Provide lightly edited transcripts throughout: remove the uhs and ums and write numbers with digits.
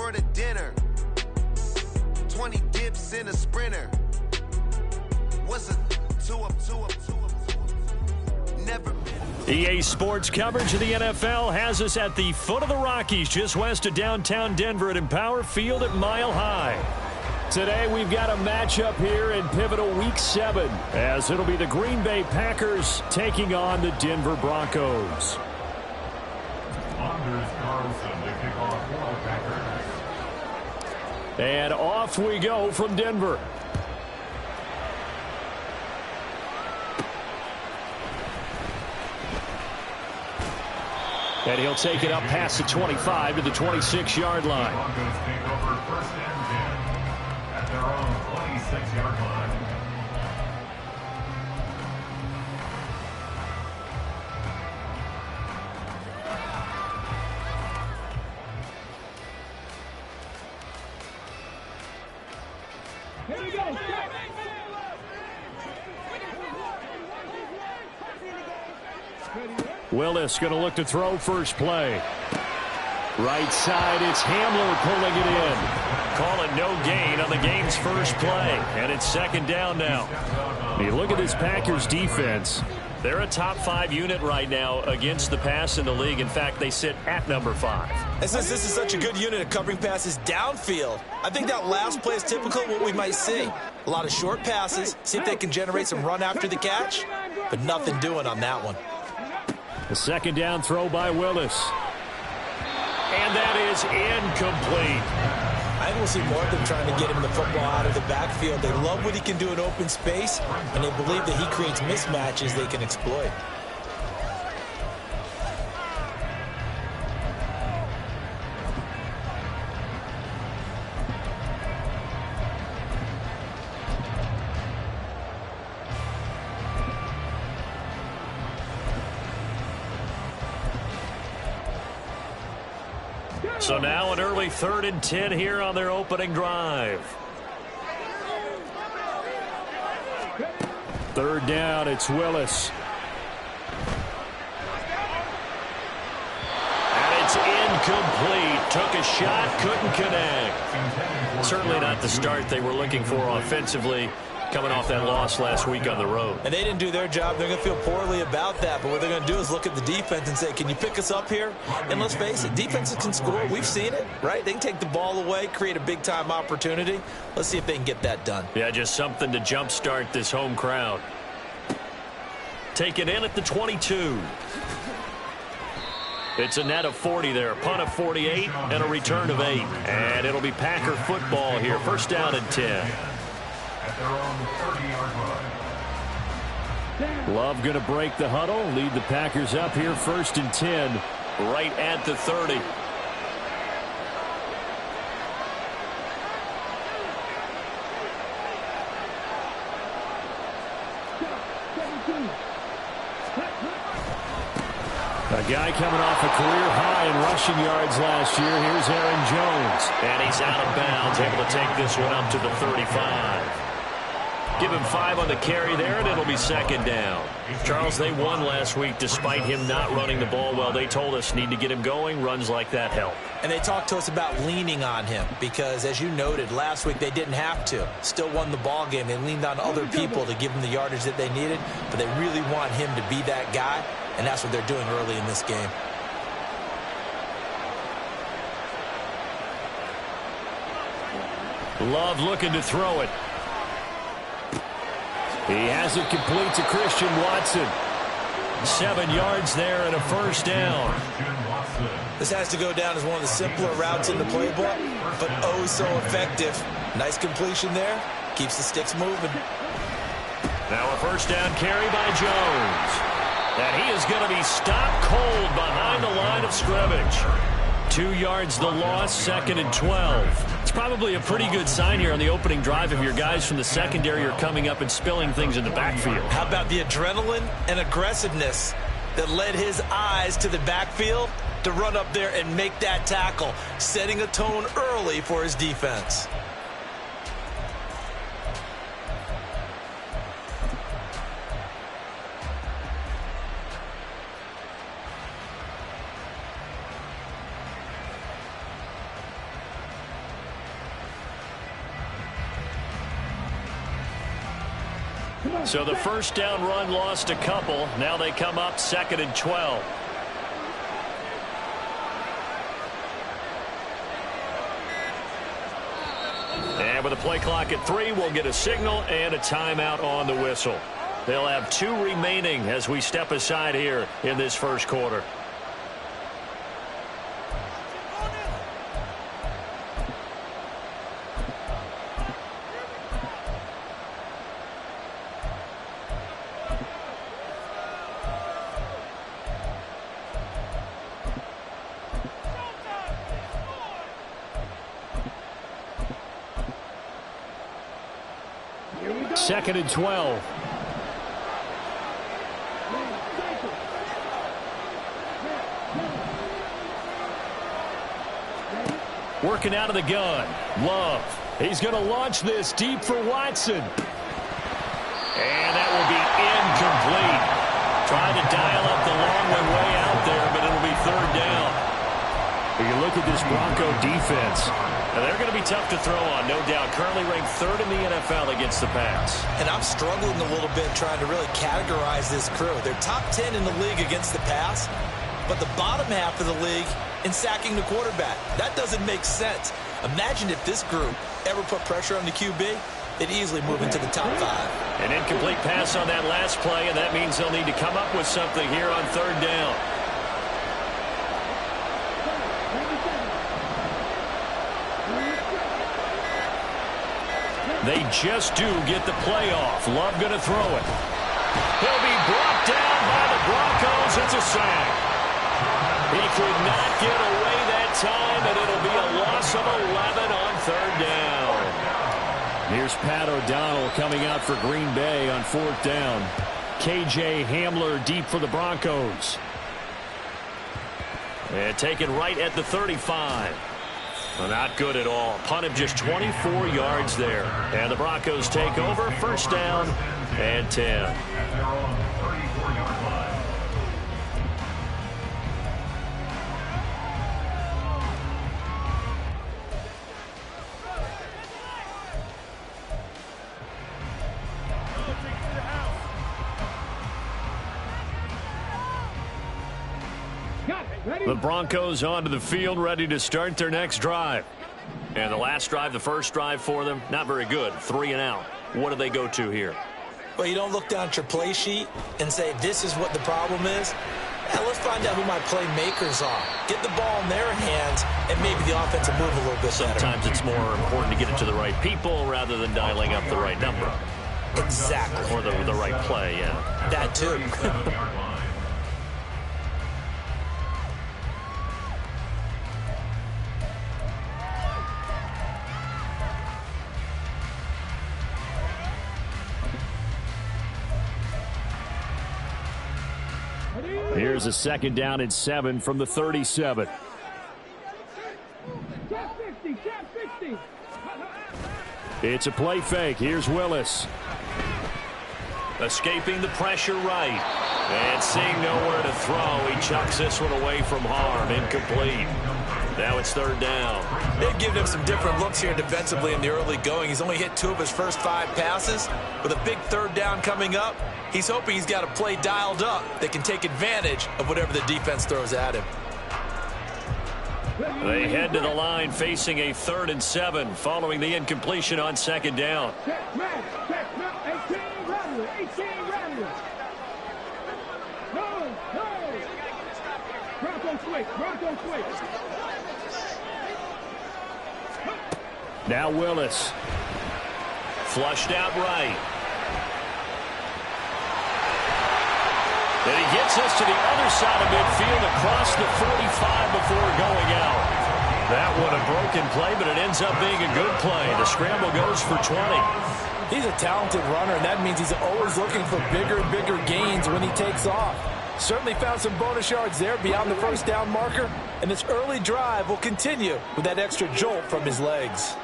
for the dinner. 20 dips in a sprinter. What's a 2 up, 2 up, 2 up, 2 up? Never been. EA Sports coverage of the NFL has us at the foot of the Rockies, just west of downtown Denver at Empower Field at Mile High. Today we've got a matchup here in pivotal Week 7, as it'll be the Green Bay Packers taking on the Denver Broncos. And off we go from Denver. And he'll take it up past the 25 to the 26-yard line. Broncos take over first and 10 at their own 26-yard line. Here we go. Willis going to look to throw first play. Right side, it's Hamler pulling it in. Call it no gain on the game's first play. And it's second down now. You look at this Packers defense. They're a top 5 unit right now against the pass in the league. In fact, they sit at number 5. And since this is such a good unit of covering passes downfield, I think that last play is typical of what we might see. A lot of short passes, see if they can generate some run after the catch, but nothing doing on that one. The second down throw by Willis. And that is incomplete. I think we'll see more of them trying to get him the football out of the backfield. They love what he can do in open space, and they believe that he creates mismatches they can exploit. So now an early 3rd and 10 here on their opening drive. Third down, it's Willis. And it's incomplete. Took a shot, couldn't connect. Certainly not the start they were looking for offensively, coming off that loss last week on the road. And they didn't do their job. They're going to feel poorly about that. But what they're going to do is look at the defense and say, can you pick us up here? And let's face it, defenses can score. We've seen it, right? They can take the ball away, create a big-time opportunity. Let's see if they can get that done. Yeah, just something to jumpstart this home crowd. Taken in at the 22. It's a net of 40 there. Punt of 48 and a return of 8. And it'll be Packer football here. First down and 10. At their own 30-yard line. Love going to break the huddle, lead the Packers up here, 1st and 10, right at the 30. A guy coming off a career high in rushing yards last year. Here's Aaron Jones. And he's out of bounds, able to take this one up to the 35. Give him 5 on the carry there, and it'll be second down. Charles, they won last week despite him not running the ball well. They told us need to get him going. Runs like that help. And they talked to us about leaning on him because, as you noted, last week they didn't have to. Still won the ball game. They leaned on other people to give them the yardage that they needed, but they really want him to be that guy, and that's what they're doing early in this game. Love looking to throw it. He has it complete to Christian Watson. 7 yards there and a first down. This has to go down as one of the simpler routes in the playbook, but oh so effective. Nice completion there. Keeps the sticks moving. Now a first down carry by Jones. And he is going to be stopped cold behind the line of scrimmage. 2 yards the loss, 2nd and 12. It's probably a pretty good sign here on the opening drive if your guys from the secondary are coming up and spilling things in the backfield. How about the adrenaline and aggressiveness that led his eyes to the backfield to run up there and make that tackle, setting a tone early for his defense. So the first down run lost a couple. Now they come up 2nd and 12. And with a play clock at 3, we'll get a signal and a timeout on the whistle. They'll have 2 remaining as we step aside here in this first quarter. Second and 12. Working out of the gun. Love. He's going to launch this deep for Watson. And that will be incomplete. Trying to dial up the long way out there, but it'll be 3rd down. When you look at this Bronco defense, they're going to be tough to throw on, no doubt. Currently ranked 3rd in the NFL against the pass. And I'm struggling a little bit trying to really categorize this crew. They're top 10 in the league against the pass, but the bottom half of the league in sacking the quarterback. That doesn't make sense. Imagine if this group ever put pressure on the QB, they'd easily move into the top 5. An incomplete pass on that last play, and that means they'll need to come up with something here on 3rd down. They just do get the play off. Love going to throw it. He'll be brought down by the Broncos. It's a sack. He could not get away that time, and it'll be a loss of 11 on 3rd down. Here's Pat O'Donnell coming out for Green Bay on 4th down. KJ Hamler deep for the Broncos. And taken right at the 35. Well, not good at all. Punt of just 24 yards there. And the Broncos take over. 1st down and 10. The Broncos onto the field, ready to start their next drive. And the last drive, the first drive for them, not very good. 3 and out. What do they go to here? Well, you don't look down at your play sheet and say, this is what the problem is. Now, let's find out who my playmakers are. Get the ball in their hands, and maybe the offense will move a little bit better. Sometimes it's more important to get it to the right people rather than dialing up the right number. Exactly. Or the right play, yeah. That too. Here's a 2nd down and 7 from the 37. It's a play fake. Here's Willis. Escaping the pressure right. And seeing nowhere to throw, he chucks this one away from harm. Incomplete. Now it's 3rd down. They've given him some different looks here defensively in the early going. He's only hit 2 of his first 5 passes. With a big 3rd down coming up, he's hoping he's got a play dialed up that can take advantage of whatever the defense throws at him. They head to the line facing a 3rd and 7 following the incompletion on 2nd down. Now Willis. Flushed out right. And he gets us to the other side of midfield across the 45 before going out. That one a broken play, but it ends up being a good play. The scramble goes for 20. He's a talented runner, and that means he's always looking for bigger and bigger gains when he takes off. Certainly found some bonus yards there beyond the 1st down marker, and this early drive will continue with that extra jolt from his legs.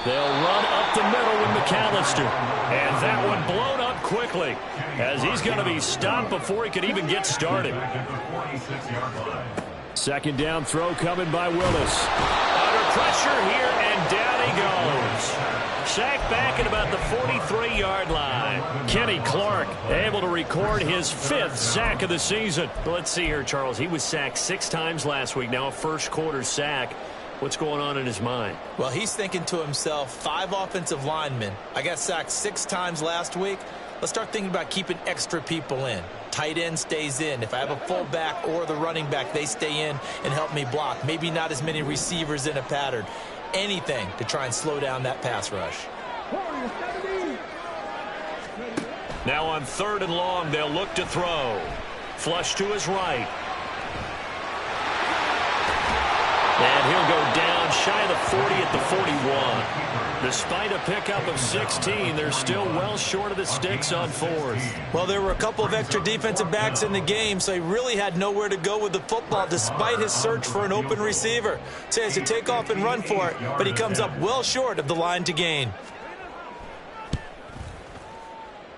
They'll run up the middle with McAllister. And that one blown up quickly as he's going to be stopped before he could even get started. 46-yard line. 2nd down throw coming by Willis. Under pressure here, and down he goes. Sacked back at about the 43-yard line. Kenny Clark able to record his 5th sack of the season. Let's see here, Charles. He was sacked 6 times last week. Now a first-quarter sack. What's going on in his mind? Well, he's thinking to himself, 5 offensive linemen. I got sacked 6 times last week. Let's start thinking about keeping extra people in. Tight end stays in. If I have a fullback or the running back, they stay in and help me block. Maybe not as many receivers in a pattern. Anything to try and slow down that pass rush. Now on 3rd and long, they'll look to throw. Flush to his right. And he'll go down shy of the 40 at the 41. Despite a pickup of 16, they're still well short of the sticks on 4th. Well, there were a couple of extra defensive backs in the game, so he really had nowhere to go with the football despite his search for an open receiver. So he has to take off and run for it, but he comes up well short of the line to gain.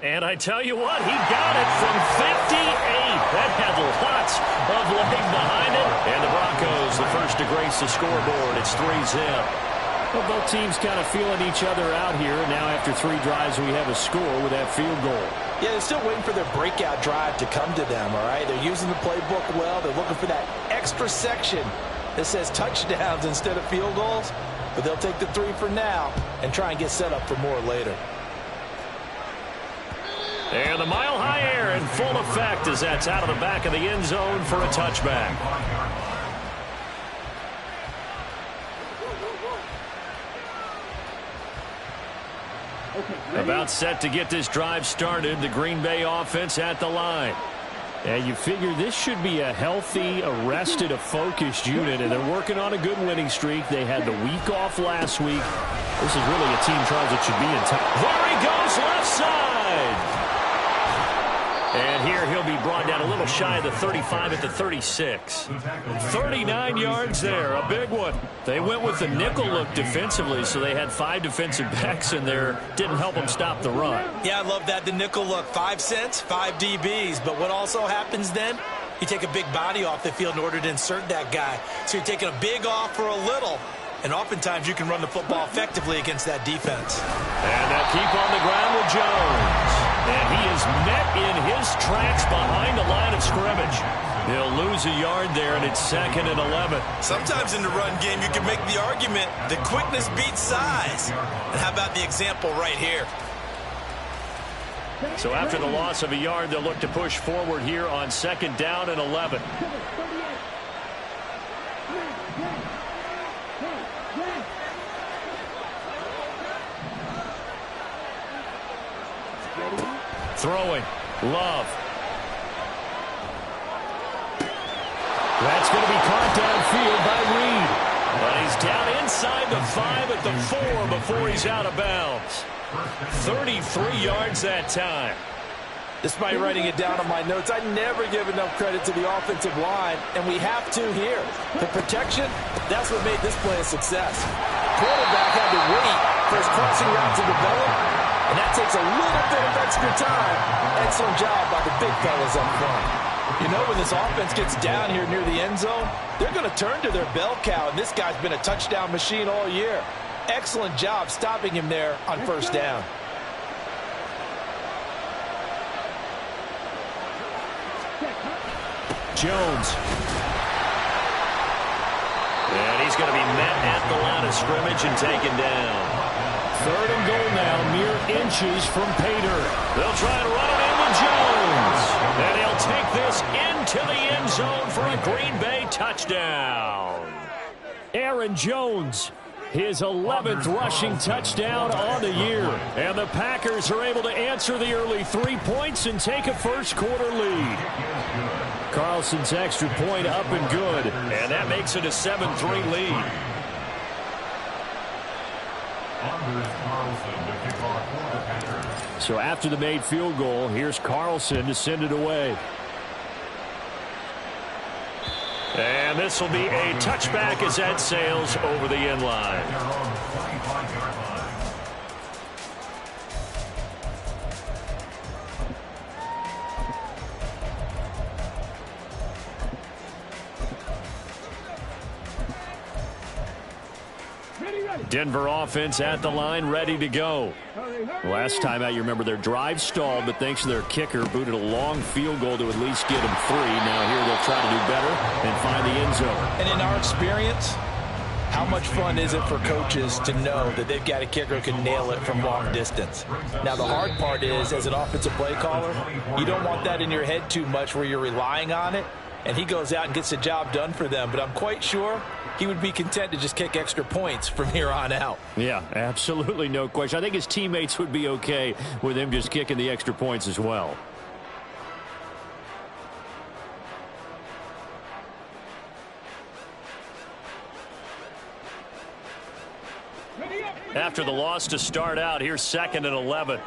And I tell you what, he got it from 58. That had lots of leg behind it. And the Broncos, the first to grace the scoreboard. It's 3-zip. Well, both teams kind of feeling each other out here. Now after 3 drives, we have a score with that field goal. Yeah, they're still waiting for their breakout drive to come to them, all right? They're using the playbook well. They're looking for that extra section that says touchdowns instead of field goals. But they'll take the 3 for now and try and get set up for more later. And the mile-high air in full effect as that's out of the back of the end zone for a touchback. About set to get this drive started. The Green Bay offense at the line. And you figure this should be a healthy, arrested, a focused unit, and they're working on a good winning streak. They had the week off last week. This is really a team, Charles, that should be in time. There he goes, left side. And here he'll be brought down a little shy of the 35 at the 36. 39 yards there, a big one. They went with the nickel look defensively, so they had 5 defensive backs in there. Didn't help them stop the run. Yeah, I love that, the nickel look. 5 cents, 5 DBs. But what also happens then? You take a big body off the field in order to insert that guy. So you're taking a big off for a little. And oftentimes you can run the football effectively against that defense. And they'll keep on the ground with Jones. And he is met in his tracks behind the line of scrimmage. He'll lose a yard there, and it's 2nd and 11. Sometimes in the run game you can make the argument that quickness beats size. And how about the example right here? So after the loss of a yard, they'll look to push forward here on 2nd down and 11. Throwing. Love. That's going to be caught downfield by Reed. But he's down inside the 5 at the 4 before he's out of bounds. 33 yards that time. Despite writing it down on my notes, I never give enough credit to the offensive line, and we have to here. The protection, that's what made this play a success. Quarterback had to wait for his crossing route to develop, and that takes a little bit of extra time. Excellent job by the big fellas up front. You know, when this offense gets down here near the end zone, they're going to turn to their bell cow, and this guy's been a touchdown machine all year. Excellent job stopping him there on 1st down. Jones. And he's going to be met at the line of scrimmage and taken down. 3rd and goal now, mere inches from Pater. They'll try to run it in with Jones. And he'll take this into the end zone for a Green Bay touchdown. Aaron Jones, his 11th rushing touchdown on the year. And the Packers are able to answer the early 3 points and take a first-quarter lead. Carlson's extra point up and good. And that makes it a 7-3 lead. So after the made field goal, here's Carlson to send it away. And this will be a touchback as that sails over the end line. Denver offense at the line, ready to go. Last time out, you remember their drive stalled, but thanks to their kicker, booted a long field goal to at least get them 3. Now here they'll try to do better and find the end zone. And in our experience, how much fun is it for coaches to know that they've got a kicker who can nail it from long distance? Now, the hard part is, as an offensive play caller, you don't want that in your head too much where you're relying on it, and he goes out and gets the job done for them. But I'm quite sure he would be content to just kick extra points from here on out. Yeah, absolutely no question. I think his teammates would be okay with him just kicking the extra points as well. After the loss to start out, here's 2nd and 11.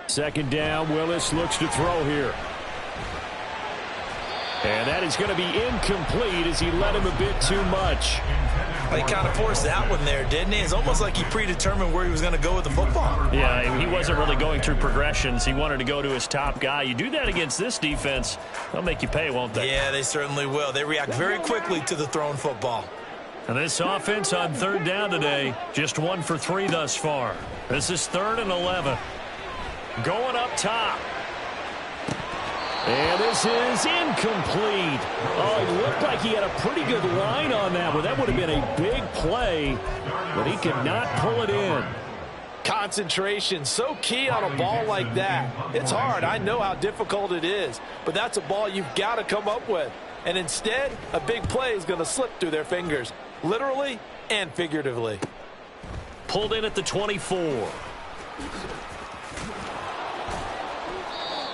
2nd down, Willis looks to throw here. And that is going to be incomplete as he led him a bit too much. He kind of forced that one there, didn't he? It's almost like he predetermined where he was going to go with the football. Yeah, he wasn't really going through progressions. He wanted to go to his top guy. You do that against this defense, they'll make you pay, won't they? Yeah, they certainly will. They react very quickly to the thrown football. And this offense on 3rd down today, just 1 for 3 thus far. This is 3rd and 11. Going up top. And this is incomplete. Oh, it looked like he had a pretty good line on that one. That would have been a big play, but he could not pull it in. Concentration, so key on a ball like that. It's hard. I know how difficult it is, but that's a ball you've got to come up with. And instead, a big play is going to slip through their fingers, literally and figuratively. Pulled in at the 24.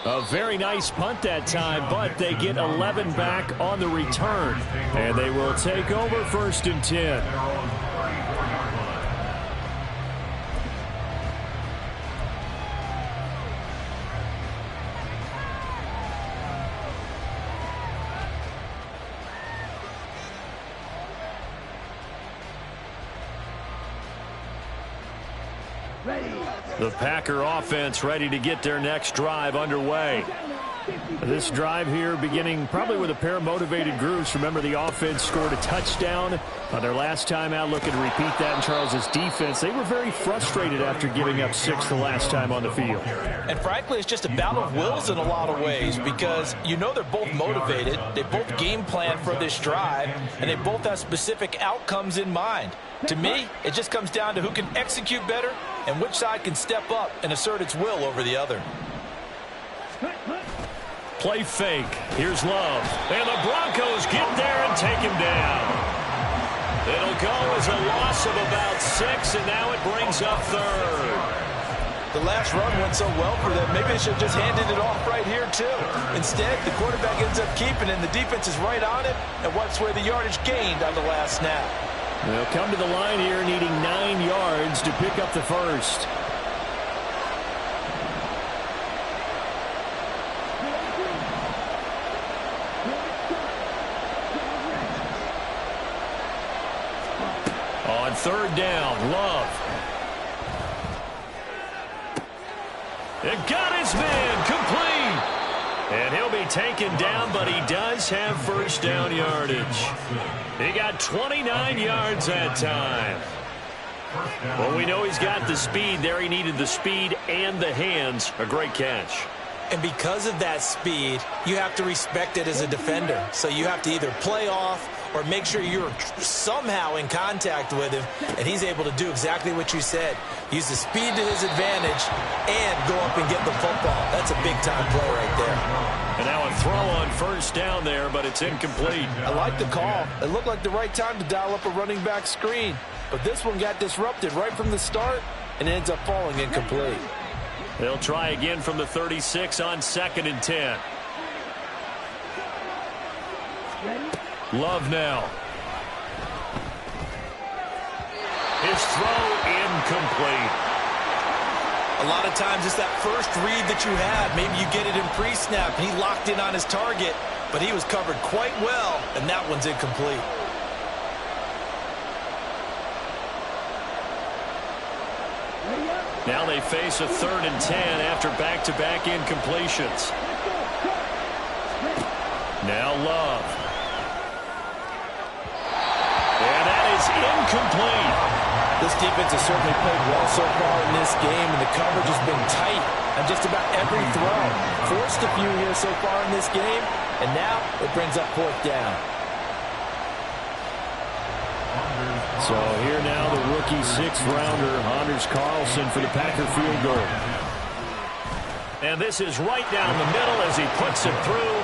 A very nice punt that time, but they get 11 back on the return. And they will take over 1st and 10. The Packer offense ready to get their next drive underway. This drive here beginning probably with a pair of motivated groups. Remember, the offense scored a touchdown on their last time out. Looking to repeat that in Charles's defense. They were very frustrated after giving up 6 the last time on the field. And frankly, it's just a battle of wills in a lot of ways because you know they're both motivated. They both game plan for this drive, and they both have specific outcomes in mind. To me, it just comes down to who can execute better and which side can step up and assert its will over the other. Play fake. Here's Love. And the Broncos get there and take him down. It'll go as a loss of about 6, and now it brings up 3rd. The last run went so well for them, maybe they should have just handed it off right here, too. Instead, the quarterback ends up keeping it, and the defense is right on it and wipes away the yardage gained on the last snap. They'll come to the line here needing 9 yards to pick up the 1st. On 3rd down, Love. It got his man complete. And he'll be taken down, but he does have 1st down yardage. He got 29 yards that time. Well, we know he's got the speed there. He needed the speed and the hands. A great catch. And because of that speed, you have to respect it as a defender. So you have to either play off or make sure you're somehow in contact with him, and he's able to do exactly what you said. Use the speed to his advantage and go up and get the football. That's a big-time play right there. And now a throw on 1st down there, but it's incomplete. I like the call. It looked like the right time to dial up a running back screen, but this one got disrupted right from the start and ends up falling incomplete. They'll try again from the 36 on 2nd and 10. Love now. His throw incomplete. A lot of times it's that first read that you had. Maybe you get it in pre-snap, and he locked in on his target, but he was covered quite well, and that one's incomplete. Now they face a 3rd and 10 after back-to-back incompletions. Now Love. And that is incomplete. This defense has certainly played well so far in this game, and the coverage has been tight on just about every throw. Forced a few here so far in this game, and now it brings up 4th down. So here now the rookie 6th-rounder, Anders Carlson, for the Packer field goal. And this is right down the middle as he puts it through.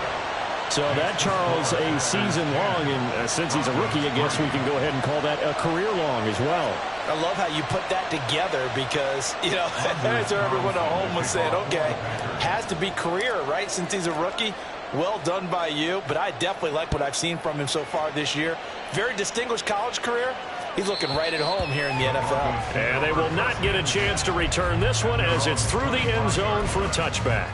So that, Charles, a season long, and since he's a rookie, I guess we can go ahead and call that a career long as well. I love how you put that together because, you know, as everyone at home was saying, okay, has to be career, right, since he's a rookie. Well done by you, but I definitely like what I've seen from him so far this year. Very distinguished college career. He's looking right at home here in the NFL. And they will not get a chance to return this one as it's through the end zone for a touchback.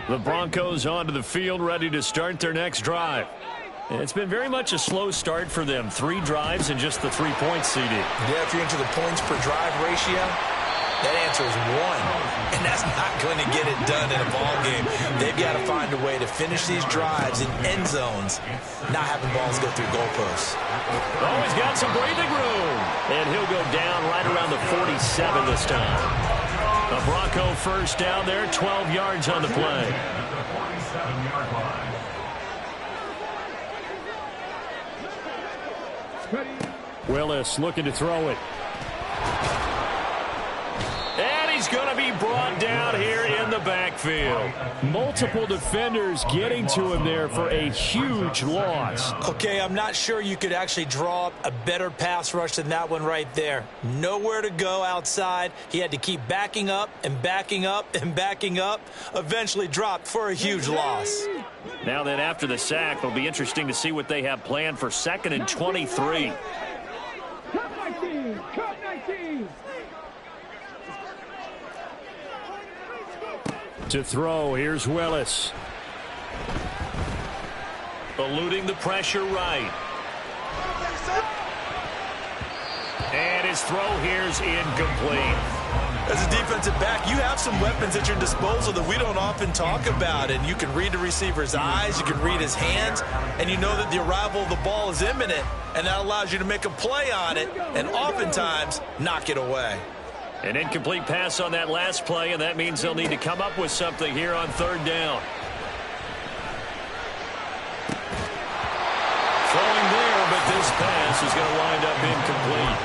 The Broncos onto the field, ready to start their next drive. It's been very much a slow start for them. 3 drives and just the 3 points, CD. Yeah, if you're into the points per drive ratio, that answer is 1. And that's not going to get it done in a ball game. They've got to find a way to finish these drives in end zones, not having balls go through goalposts. Oh, he's got some breathing room. And he'll go down right around the 47 this time. A Bronco 1st down there, 12 yards on the play. Willis looking to throw it. And he's going to be brought down here in the backfield. Multiple defenders getting to him there for a huge loss. Okay, I'm not sure you could actually draw up a better pass rush than that one right there. Nowhere to go outside. He had to keep backing up and backing up and backing up. Eventually dropped for a huge loss. Now then, after the sack, it'll be interesting to see what they have planned for 2nd and 23. Cut 19! Cut 19! To throw, here's Willis. Eluding the pressure right. And his throw here's incomplete. As a defensive back, you have some weapons at your disposal that we don't often talk about. And you can read the receiver's eyes, you can read his hands, and you know that the arrival of the ball is imminent. And that allows you to make a play on it and oftentimes knock it away. An incomplete pass on that last play, and that means they'll need to come up with something here on 3rd down. Throwing there, but this pass is going to wind up incomplete.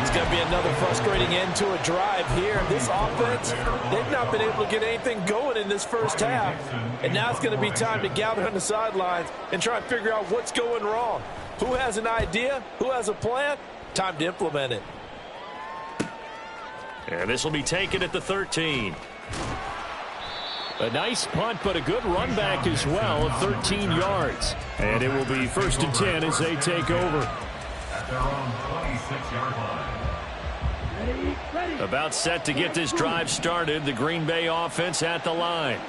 It's going to be another frustrating end to a drive here. This offense, they've not been able to get anything going in this 1st half. And now it's going to be time to gather on the sidelines and try and figure out what's going wrong. Who has an idea? Who has a plan? Time to implement it. And this will be taken at the 13. A nice punt, but a good run back as well of 13 yards. And it will be 1st and 10 as they take over. At their own 26-yard line. About set to get this drive started. The Green Bay offense at the line.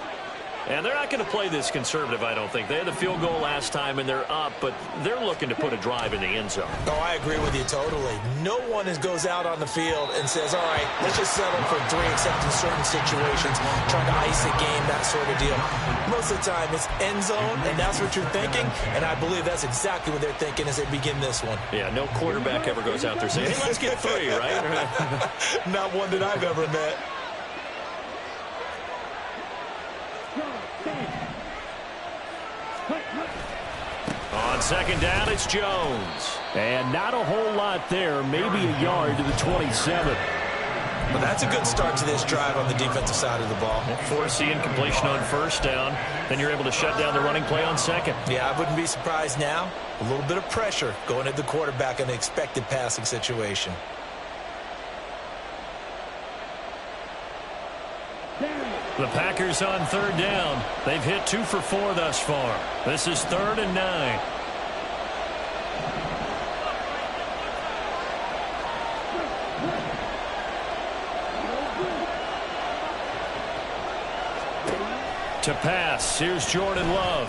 And they're not going to play this conservative, I don't think. They had the field goal last time, and they're up, but they're looking to put a drive in the end zone. Oh, I agree with you totally. No one goes out on the field and says, all right, let's just settle for 3, except in certain situations, trying to ice a game, that sort of deal. Most of the time, it's end zone, and that's what you're thinking, and I believe that's exactly what they're thinking as they begin this one. Yeah, no quarterback ever goes out there saying, hey, let's get 3, right? Not one that I've ever met. On 2nd down, it's Jones. And not a whole lot there, maybe a yard to the 27. Well, that's a good start to this drive on the defensive side of the ball. Force the incompletion on 1st down. Then you're able to shut down the running play on 2nd. Yeah, I wouldn't be surprised now. A little bit of pressure going at the quarterback in an expected passing situation. The Packers on 3rd down. They've hit 2 for 4 thus far. This is 3rd and 9. To pass, here's Jordan Love.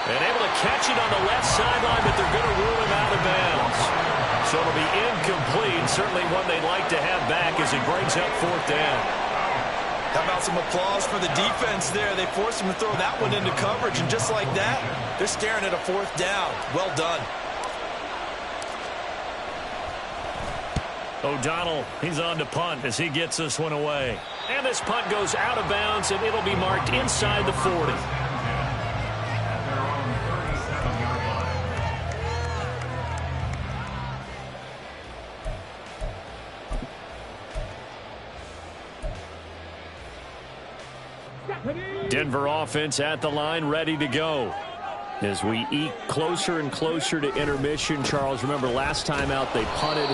And able to catch it on the left sideline, but they're going to rule him out of bounds. So it'll be incomplete. Certainly one they'd like to have back as he brings up 4th down. How about some applause for the defense there? They forced him to throw that one into coverage, and just like that, they're staring at a 4th down. Well done. O'Donnell, he's on to punt as he gets this one away. And this punt goes out of bounds, and it'll be marked inside the 40. Denver offense at the line, ready to go. As we eke closer and closer to intermission, Charles, remember last time out they punted.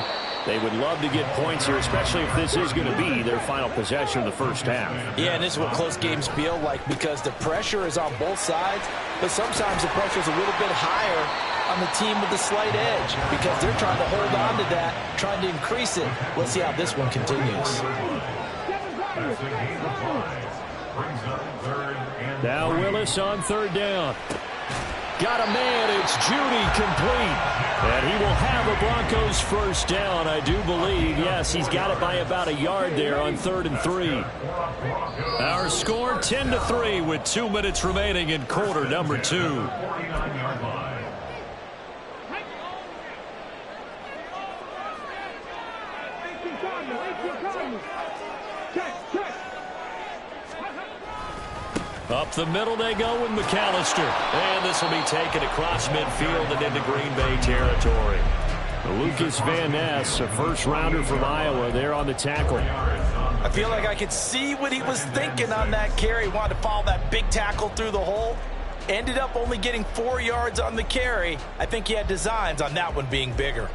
They would love to get points here, especially if this is going to be their final possession of the first half. Yeah, and this is what close games feel like because the pressure is on both sides, but sometimes the pressure is a little bit higher on the team with the slight edge because they're trying to hold on to that, trying to increase it. Let's see how this one continues. Now Willis on 3rd down. Got a man, it's Judy, complete. And he will have a Broncos first down, I do believe. Yes, he's got it by about a yard there on 3rd and 3. Our score 10-3 with 2 minutes remaining in quarter number 2. Up the middle they go with McAllister. And this will be taken across midfield and into Green Bay territory. Lucas Van Ness, a first-rounder from Iowa, there on the tackle. I feel like I could see what he was thinking on that carry. Wanted to follow that big tackle through the hole. Ended up only getting 4 yards on the carry. I think he had designs on that one being bigger.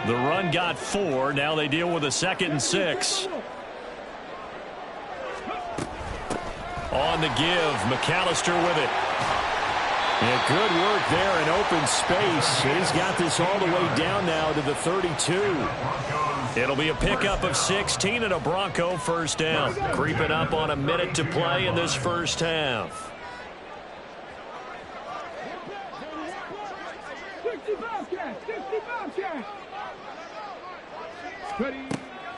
The run got 4. Now they deal with a 2nd and 6. On the give, McAllister with it. Yeah, good work there in open space. He's got this all the way down now to the 32. It'll be a pickup of 16 and a Bronco first down. Creeping up on a minute to play in this first half.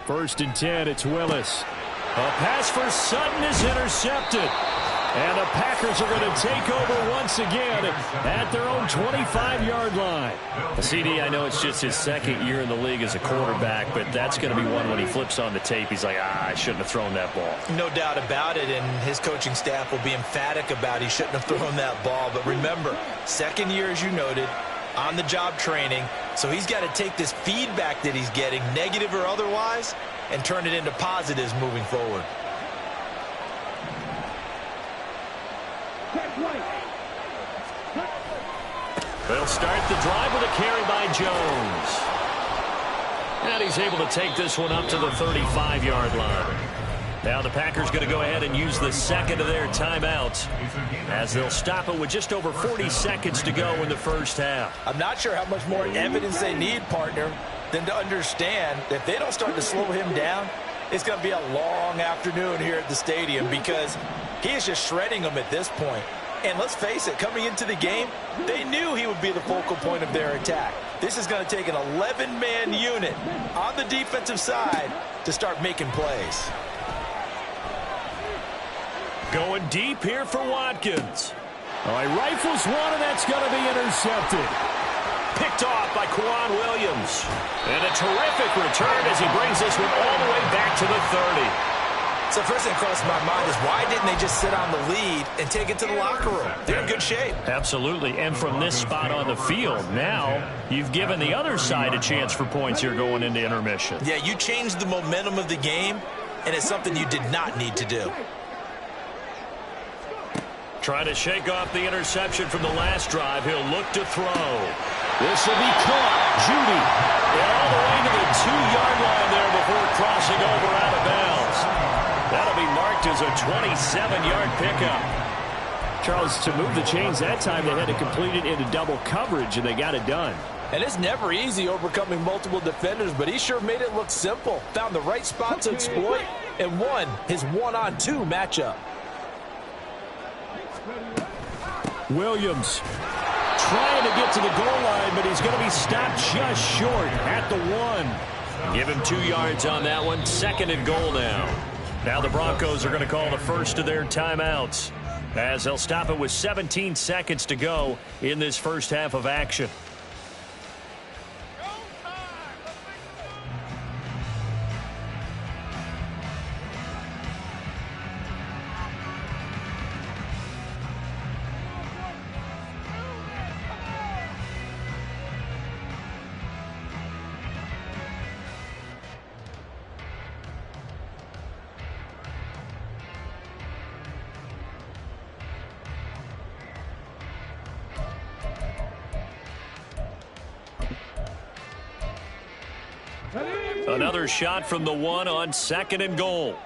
1st and 10, it's Willis. A pass for Sutton is intercepted. And the Packers are going to take over once again at their own 25-yard line. CD, I know it's just his 2nd year in the league as a quarterback, but that's going to be one when he flips on the tape. He's like, I shouldn't have thrown that ball. No doubt about it, and his coaching staff will be emphatic about he shouldn't have thrown that ball. But remember, 2nd year, as you noted, on-the-job training, so he's got to take this feedback that he's getting, negative or otherwise, and turn it into positives moving forward. They'll start the drive with a carry by Jones. And he's able to take this one up to the 35-yard line. Now the Packers going to go ahead and use the 2nd of their timeouts as they'll stop it with just over 40 seconds to go in the first half. I'm not sure how much more evidence they need, partner, than to understand that if they don't start to slow him down, it's going to be a long afternoon here at the stadium because he is just shredding them at this point. And let's face it, coming into the game, they knew he would be the focal point of their attack. This is going to take an 11-man unit on the defensive side to start making plays. Going deep here for Watkins. All right, rifles one, and that's going to be intercepted. Picked off by Quan Williams. And a terrific return as he brings this one all the way back to the 30. So first thing across my mind is why didn't they just sit on the lead and take it to the locker room? They're in good shape. Absolutely, and from this spot on the field, now you've given the other side a chance for points here going into intermission. Yeah, you changed the momentum of the game, and it's something you did not need to do. Trying to shake off the interception from the last drive. He'll look to throw. This will be caught. Judy. All the way to the 2-yard line there before crossing over out of bounds. That'll be marked as a 27-yard pickup. Charles, to move the chains that time, they had to complete it into double coverage, and they got it done. And it's never easy overcoming multiple defenders, but he sure made it look simple. Found the right spot to exploit and won his one-on-two matchup. Williams trying to get to the goal line, but he's going to be stopped just short at the 1. Give him 2 yards on that one. 2nd and goal now. Now the Broncos are going to call the first of their timeouts, as they'll stop it with 17 seconds to go in this first half of action. Another shot from the 1 on 2nd and goal.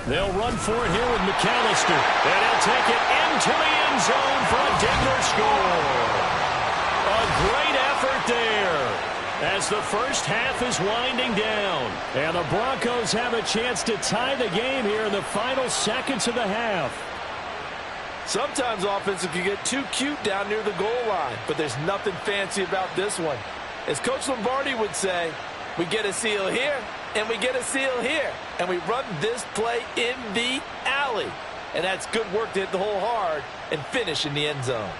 They'll run for it here with McAllister. And he'll take it into the end zone for a Denver score. A great effort there as the first half is winding down. And the Broncos have a chance to tie the game here in the final seconds of the half. Sometimes offenses can get too cute down near the goal line, but there's nothing fancy about this one. As Coach Lombardi would say, we get a seal here, and we get a seal here, and we run this play in the alley. And that's good work to hit the hole hard and finish in the end zone.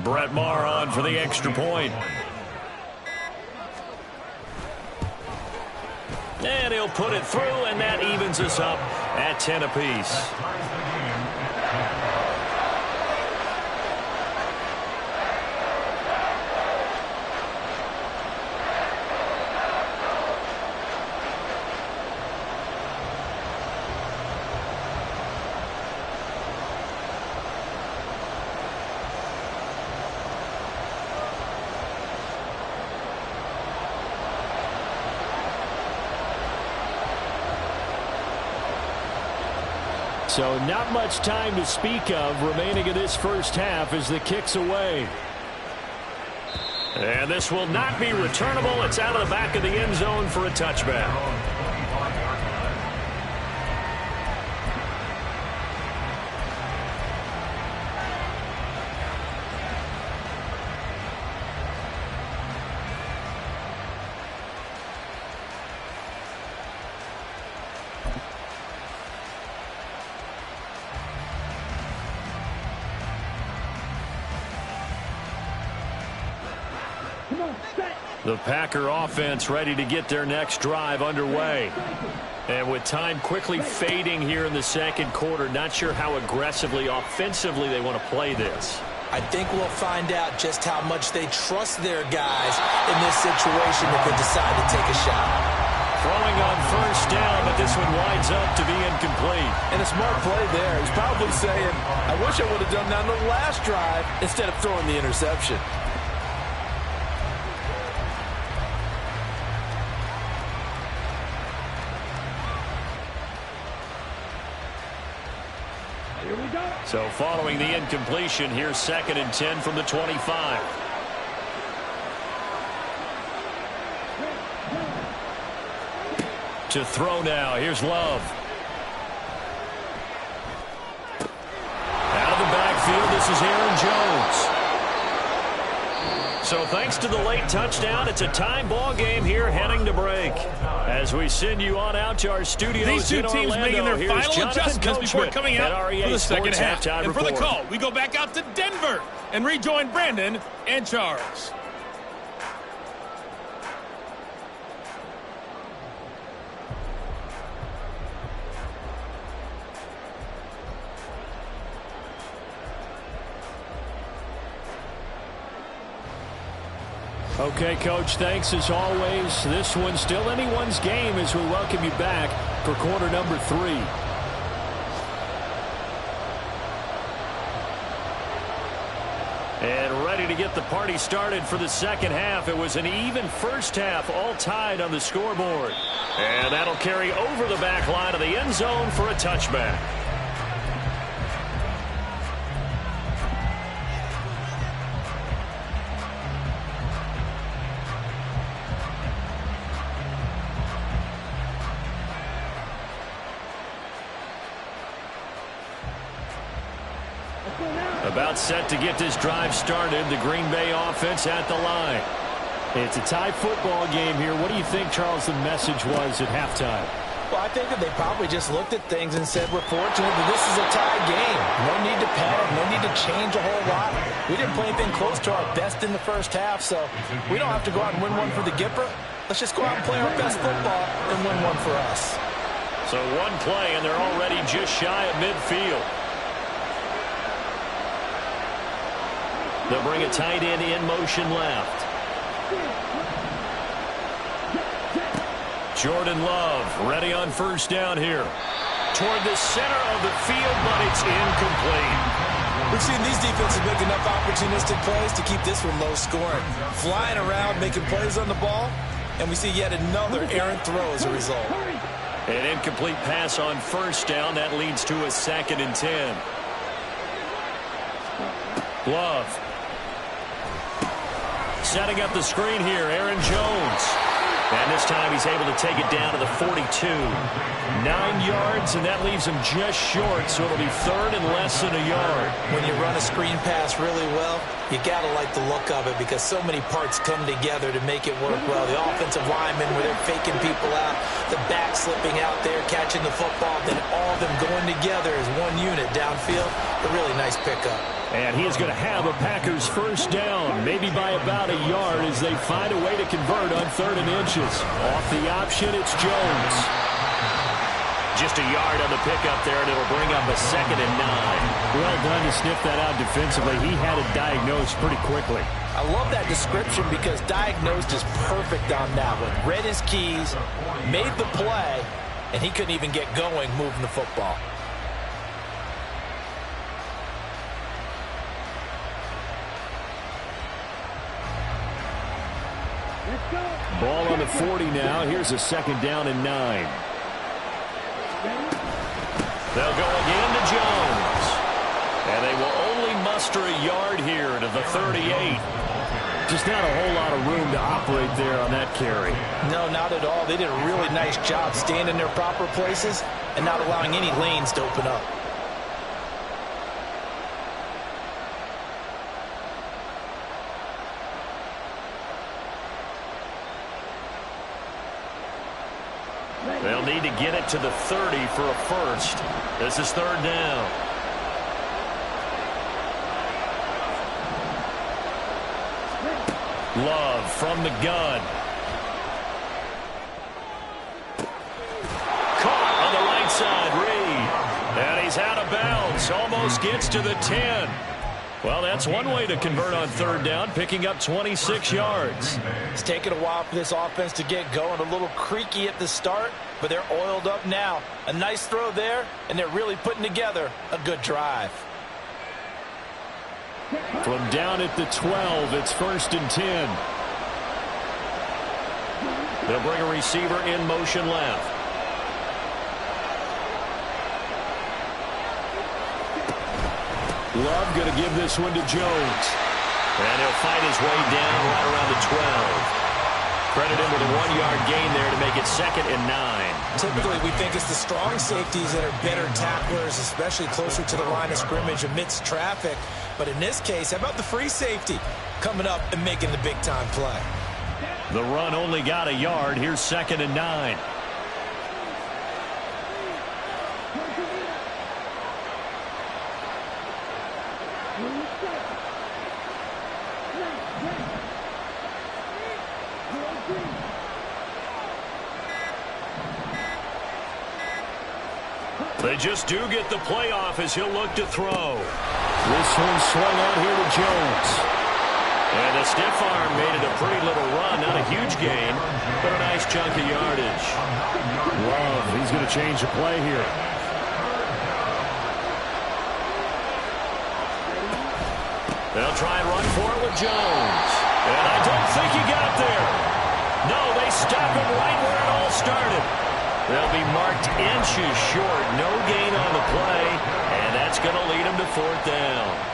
Brett Maher on for the extra point. And he'll put it through, and that evens us up at 10 apiece. So not much time to speak of remaining in this first half as the kick's away. And this will not be returnable. It's out of the back of the end zone for a touchback. The Packer offense ready to get their next drive underway. And with time quickly fading here in the second quarter, not sure how aggressively, offensively they want to play this. I think we'll find out just how much they trust their guys in this situation if they decide to take a shot. Throwing on first down, but this one winds up to be incomplete. And a smart play there. He's probably saying, I wish I would have done that on the last drive instead of throwing the interception. So following the incompletion, here's 2nd and 10 from the 25. To throw now, here's Love. Out of the backfield, this is Aaron Jones. So thanks to the late touchdown, it's a tie ball game here heading to break. As we send you on out to our studios These two in teams Orlando, making their here's final Jonathan adjustments before coming out for the second half. And for the call, we go back out to Denver and rejoin Brandon and Charles. Okay, Coach, thanks as always. This one's still anyone's game as we welcome you back for quarter number 3. And ready to get the party started for the second half. It was an even first half, all tied on the scoreboard. And that'll carry over the back line of the end zone for a touchback. About set to get this drive started. The Green Bay offense at the line. It's a tie football game here. What do you think, Charles, the message was at halftime? Well, I think that they probably just looked at things and said, we're fortunate that this is a tie game. No need to panic. No need to change a whole lot. We didn't play anything close to our best in the first half, so we don't have to go out and win one for the Gipper. Let's just go out and play our best football and win one for us. So one play, and they're already just shy of midfield. They'll bring a tight end in motion left. Jordan Love ready on first down here. Toward the center of the field, but it's incomplete. We've seen these defenses make enough opportunistic plays to keep this one low scoring. Flying around, making plays on the ball, and we see yet another errant throw as a result. An incomplete pass on first down. That leads to a 2nd and 10. Love. Setting up the screen here, Aaron Jones. And this time he's able to take it down to the 42. 9 yards, and that leaves him just short, so it'll be 3rd and less than a yard. When you run a screen pass really well, you got to like the look of it because so many parts come together to make it work well. The offensive linemen, where they're faking people out, the back slipping out there, catching the football, then all of them going together as one unit downfield. A really nice pickup. And he is going to have a Packers first down, maybe by about a yard as they find a way to convert on 3rd and inches. Off the option, it's Jones. Just a yard on the pickup there, and it'll bring up a 2nd and 9. Well done to sniff that out defensively. He had it diagnosed pretty quickly. I love that description because diagnosed is perfect on that one. Read his keys, made the play, and he couldn't even get going moving the football. Ball on the 40 now. Here's a 2nd down and 9. They'll go again to Jones. And they will only muster a yard here to the 38. Just not a whole lot of room to operate there on that carry. No, not at all. They did a really nice job staying in their proper places and not allowing any lanes to open up. They'll need to get it to the 30 for a first. This is 3rd down. Love from the gun. Caught on the right side, Reed. And he's out of bounds. Almost gets to the 10. Well, that's one way to convert on 3rd down, picking up 26 yards. It's taken a while for this offense to get going. A little creaky at the start, but they're oiled up now. A nice throw there, and they're really putting together a good drive. From down at the 12, it's 1st and 10. They'll bring a receiver in motion left. Love going to give this one to Jones. And he'll fight his way down right around the 12. Credit him with a 1-yard gain there to make it 2nd and 9. Typically, we think it's the strong safeties that are better tacklers, especially closer to the line of scrimmage amidst traffic. But in this case, how about the free safety coming up and making the big-time play? The run only got a yard. Here's 2nd and 9. They just do get the playoff as he'll look to throw. This one swung out here to Jones. And the stiff arm made it a pretty little run. Not a huge gain, but a nice chunk of yardage. Love, he's going to change the play here. They'll try and run for it with Jones. And I don't think he got there. No, they stop him right where it all started. They'll be marked inches short. No gain on the play, and that's going to lead them to 4th down.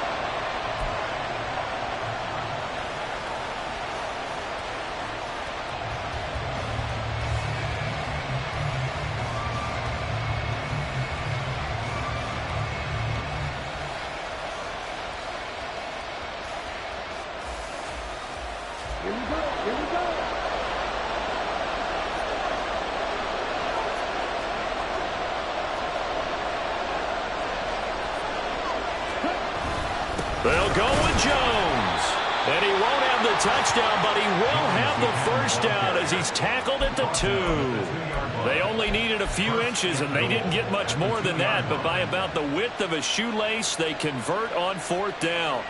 They'll go with Jones. And he won't have the touchdown, but he will have the first down as he's tackled at the 2. They only needed a few inches, and they didn't get much more than that. But by about the width of a shoelace, they convert on 4th down.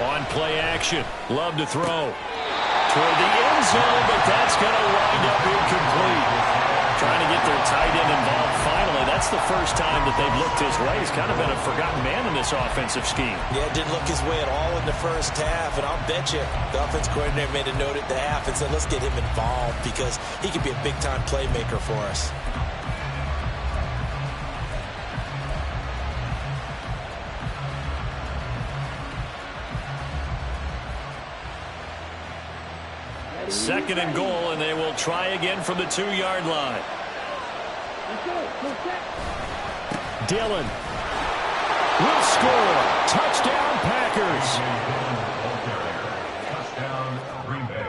On play action, Love to throw toward the end zone, but that's going to wind up incomplete. Trying to get their tight end involved finally. That's the first time that they've looked his way. He's kind of been a forgotten man in this offensive scheme. Yeah, didn't look his way at all in the first half, and I'll bet you the offense coordinator made a note at the half and said, let's get him involved because he could be a big-time playmaker for us. Second and goal, and they will try again from the 2-yard line. Dillon will score. Touchdown, Packers. Touchdown, Green Bay.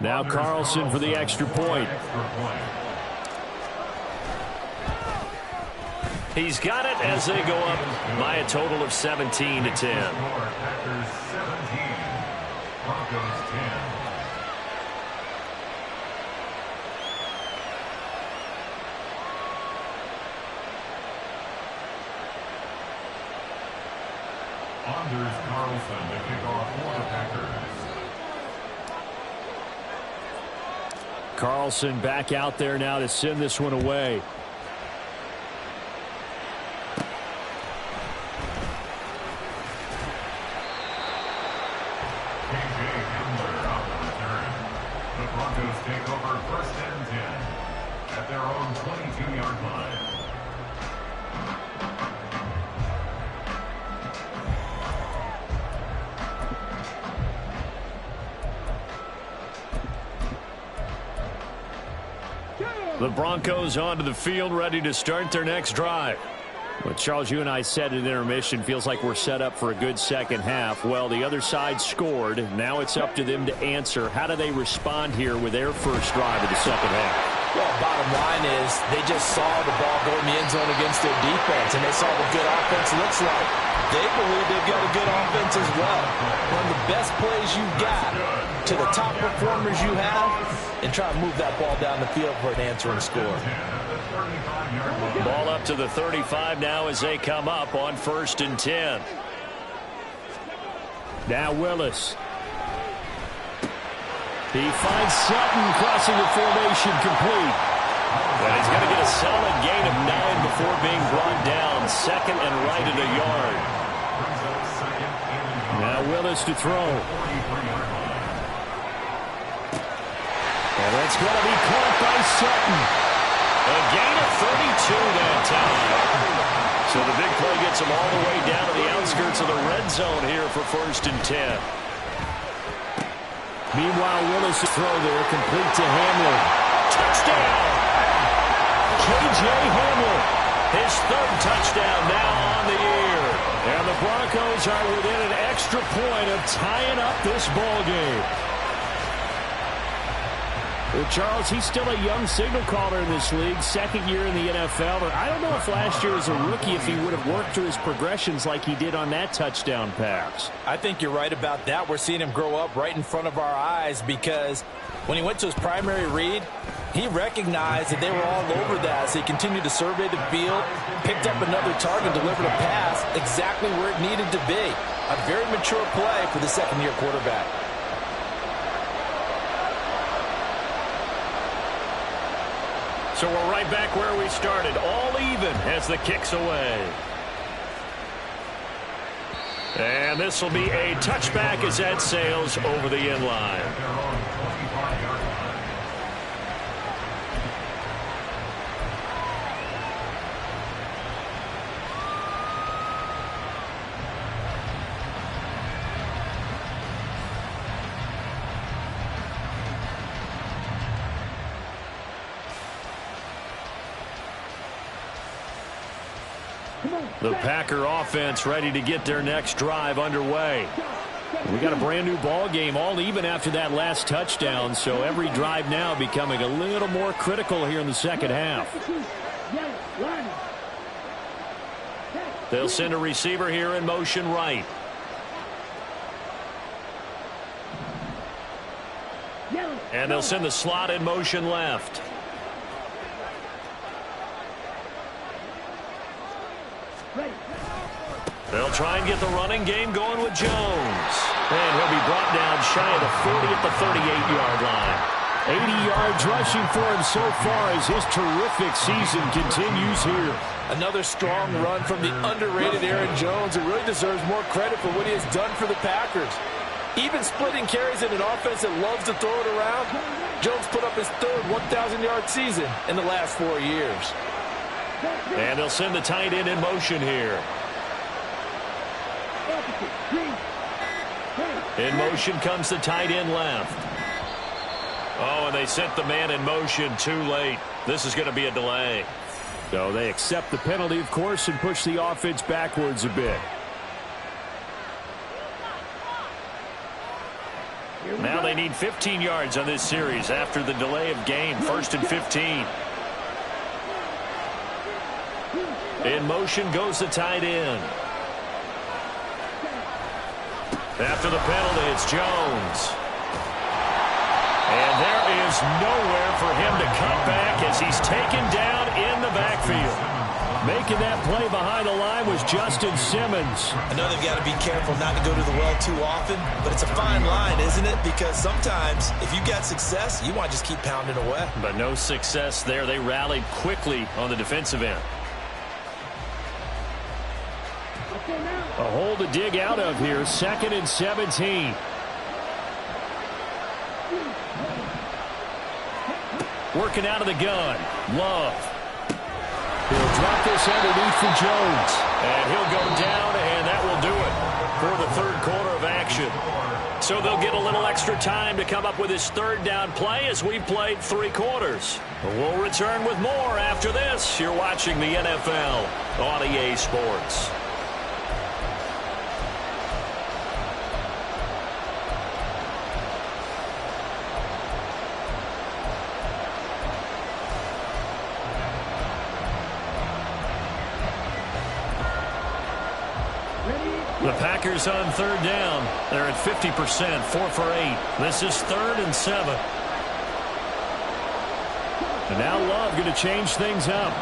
Now Carlson for the extra point. He's got it as they go up by a total of 17-10. Packers 17, Broncos 10. Anders Carlson to kick off for the Packers. Carlson back out there now to send this one away. Take over 1st and 10 at their own 22-yard line. The Broncos onto the field, ready to start their next drive. Well, Charles, you and I said at intermission, feels like we're set up for a good second half. Well, the other side scored. Now it's up to them to answer. How do they respond here with their first drive of the second half? Well, bottom line is they just saw the ball go in the end zone against their defense, and they saw what good offense looks like. They believe they've got a good offense as well. One of the best plays you've got to the top performers you have, and try to move that ball down the field for an answering score. Ball up to the 35 now as they come up on 1st and 10. Now Willis. He finds Sutton crossing the formation complete. And he's going to get a solid gain of 9 before being brought down. Second and right at a yard. Now Willis to throw. And that's going to be caught by Sutton. A gain of 32 that time. So the big play gets him all the way down to the outskirts of the red zone here for 1st and 10. Meanwhile, Willis to throw there, complete to Hamler. Touchdown! J.J. Hamler. His 3rd touchdown now on the year. And the Broncos are within an extra point of tying up this ball game. Well, Charles, he's still a young signal caller in this league, second year in the NFL. But I don't know if last year as a rookie if he would have worked through his progressions like he did on that touchdown pass. I think you're right about that. We're seeing him grow up right in front of our eyes because when he went to his primary read, he recognized that they were all over that. So he continued to survey the field, picked up another target, delivered a pass exactly where it needed to be. A very mature play for the second-year quarterback. So we're right back where we started, all even as the kick's away. And this will be a touchback as that sails over the end line. The Packer offense ready to get their next drive underway. We got a brand new ball game, all even after that last touchdown, so every drive now becoming a little more critical here in the second half. They'll send a receiver here in motion right. And they'll send the slot in motion left. They'll try and get the running game going with Jones. And he'll be brought down shy of the 40 at the 38-yard line. 80 yards rushing for him so far as his terrific season continues here. Another strong run from the underrated Aaron Jones, who really deserves more credit for what he has done for the Packers. Even splitting carries in an offense that loves to throw it around, Jones put up his third 1,000-yard season in the last 4 years. And they'll send the tight end in motion here. In motion comes the tight end left. Oh, and they sent the man in motion too late. This is going to be a delay. So they accept the penalty, of course, and push the offense backwards a bit. Now they need 15 yards on this series after the delay of game. 1st and 15. In motion goes the tight end. After the penalty, it's Jones. And there is nowhere for him to cut back as he's taken down in the backfield. Making that play behind the line was Justin Simmons. I know they've got to be careful not to go to the well too often, but it's a fine line, isn't it? Because sometimes if you got success, you want to just keep pounding away. But no success there. They rallied quickly on the defensive end. A hole to dig out of here. 2nd and 17. Working out of the gun. Love. He'll drop this underneath for Jones. And he'll go down, and that will do it for the third quarter of action. So they'll get a little extra time to come up with his third down play as we played 3 quarters. We'll return with more after this. You're watching the NFL on EA Sports. The Packers on third down. They're at 50%, 4 for 8. This is 3rd and 7. And now Love going to change things up.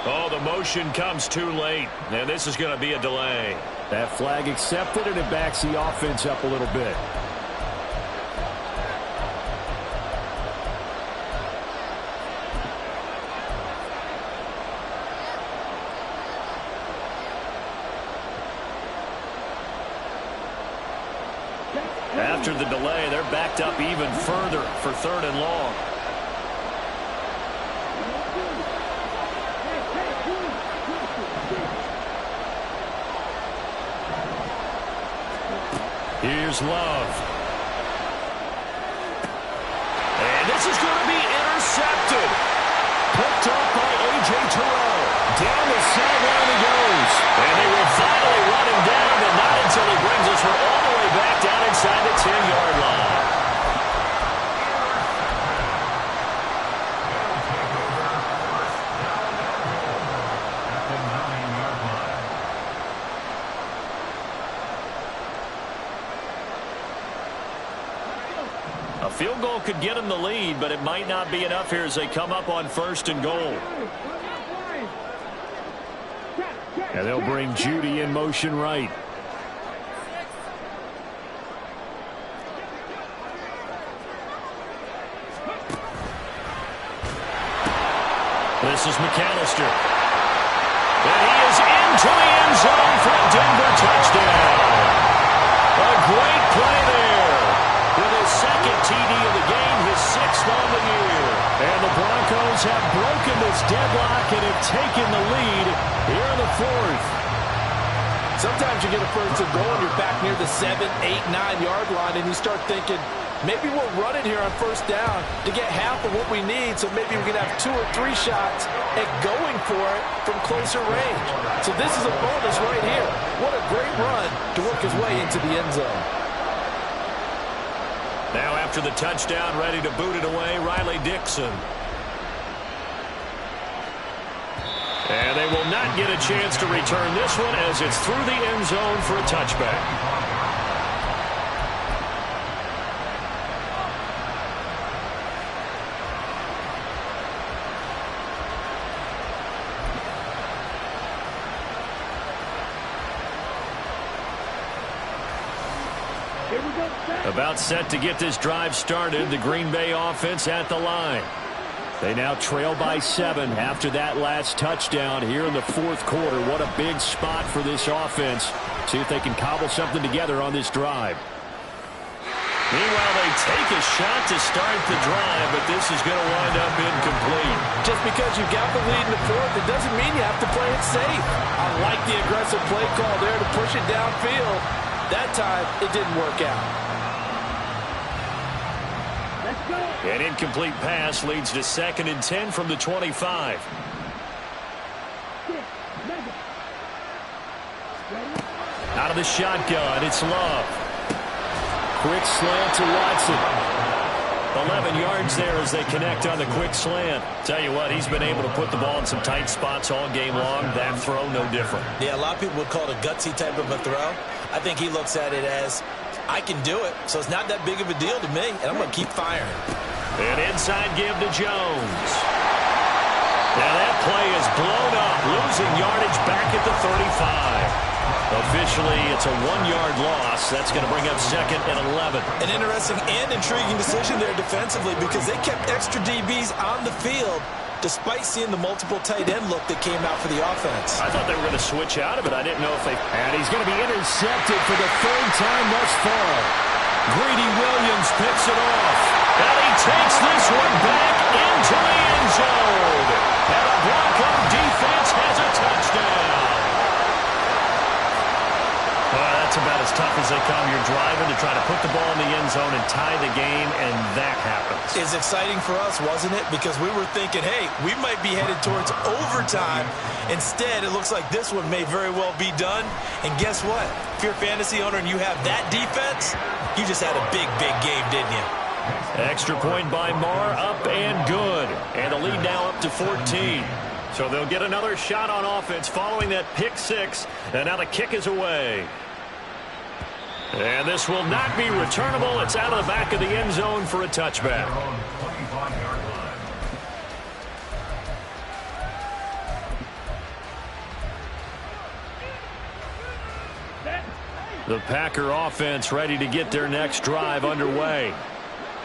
Oh, the motion comes too late. And this is going to be a delay. That flag accepted, and it backs the offense up a little bit. After the delay, they're backed up even further for 3rd and long. Here's Love. And this is going to be intercepted. Picked up by A.J. Terrell. Down the sideline he goes. And they will finally run him down, but not until he brings this one all the way back down inside the 10-yard line. A field goal could get him the lead, but it might not be enough here as they come up on 1st and goal. And they'll bring Judy in motion right. This is McAllister. And he is into the end zone for a Denver touchdown. A great play there. With his 2nd TD of the game, his 6th on the year. And the Broncos have broken this deadlock and have taken the lead here in the 4th. Sometimes you get a 1st and goal and you're back near the 7, 8, 9-yard line, and you start thinking, maybe we'll run it here on 1st down to get half of what we need, so maybe we can have 2 or 3 shots at going for it from closer range. So this is a bonus right here. What a great run to work his way into the end zone. Now after the touchdown, ready to boot it away, Riley Dixon. And they will not get a chance to return this one as it's through the end zone for a touchback. About set to get this drive started, the Green Bay offense at the line. They now trail by 7 after that last touchdown here in the 4th quarter. What a big spot for this offense. See if they can cobble something together on this drive. Meanwhile, they take a shot to start the drive, but this is going to wind up incomplete. Just because you've got the lead in the 4th, it doesn't mean you have to play it safe. I like the aggressive play call there to push it downfield. That time, it didn't work out. An incomplete pass leads to 2nd and 10 from the 25. Out of the shotgun, it's Love. Quick slant to Watson. 11 yards there as they connect on the quick slant. Tell you what, he's been able to put the ball in some tight spots all game long. That throw, no different. Yeah, a lot of people would call it a gutsy type of a throw. I think he looks at it as, I can do it, so it's not that big of a deal to me, and I'm going to keep firing. An inside give to Jones. Now that play is blown up, losing yardage back at the 35. Officially, it's a 1-yard loss. That's going to bring up 2nd and 11. An interesting and intriguing decision there defensively because they kept extra DBs on the field despite seeing the multiple tight end look that came out for the offense. I thought they were going to switch out of it. I didn't know if they... And he's going to be intercepted for the 3rd time thus far. Greedy Williams picks it off. And he takes this one back into the end zone. And the Bronco defense has a touchdown. That's about as tough as they come. You're driving to try to put the ball in the end zone and tie the game, and that happens. It's exciting for us, wasn't it? Because we were thinking, hey, we might be headed towards overtime. Instead, it looks like this one may very well be done. And guess what? If you're a fantasy owner and you have that defense, you just had a big, big game, didn't you? Extra point by Marr, up and good. And the lead now up to 14. So they'll get another shot on offense following that pick 6. And now the kick is away. And this will not be returnable. It's out of the back of the end zone for a touchback. The Packer offense ready to get their next drive underway.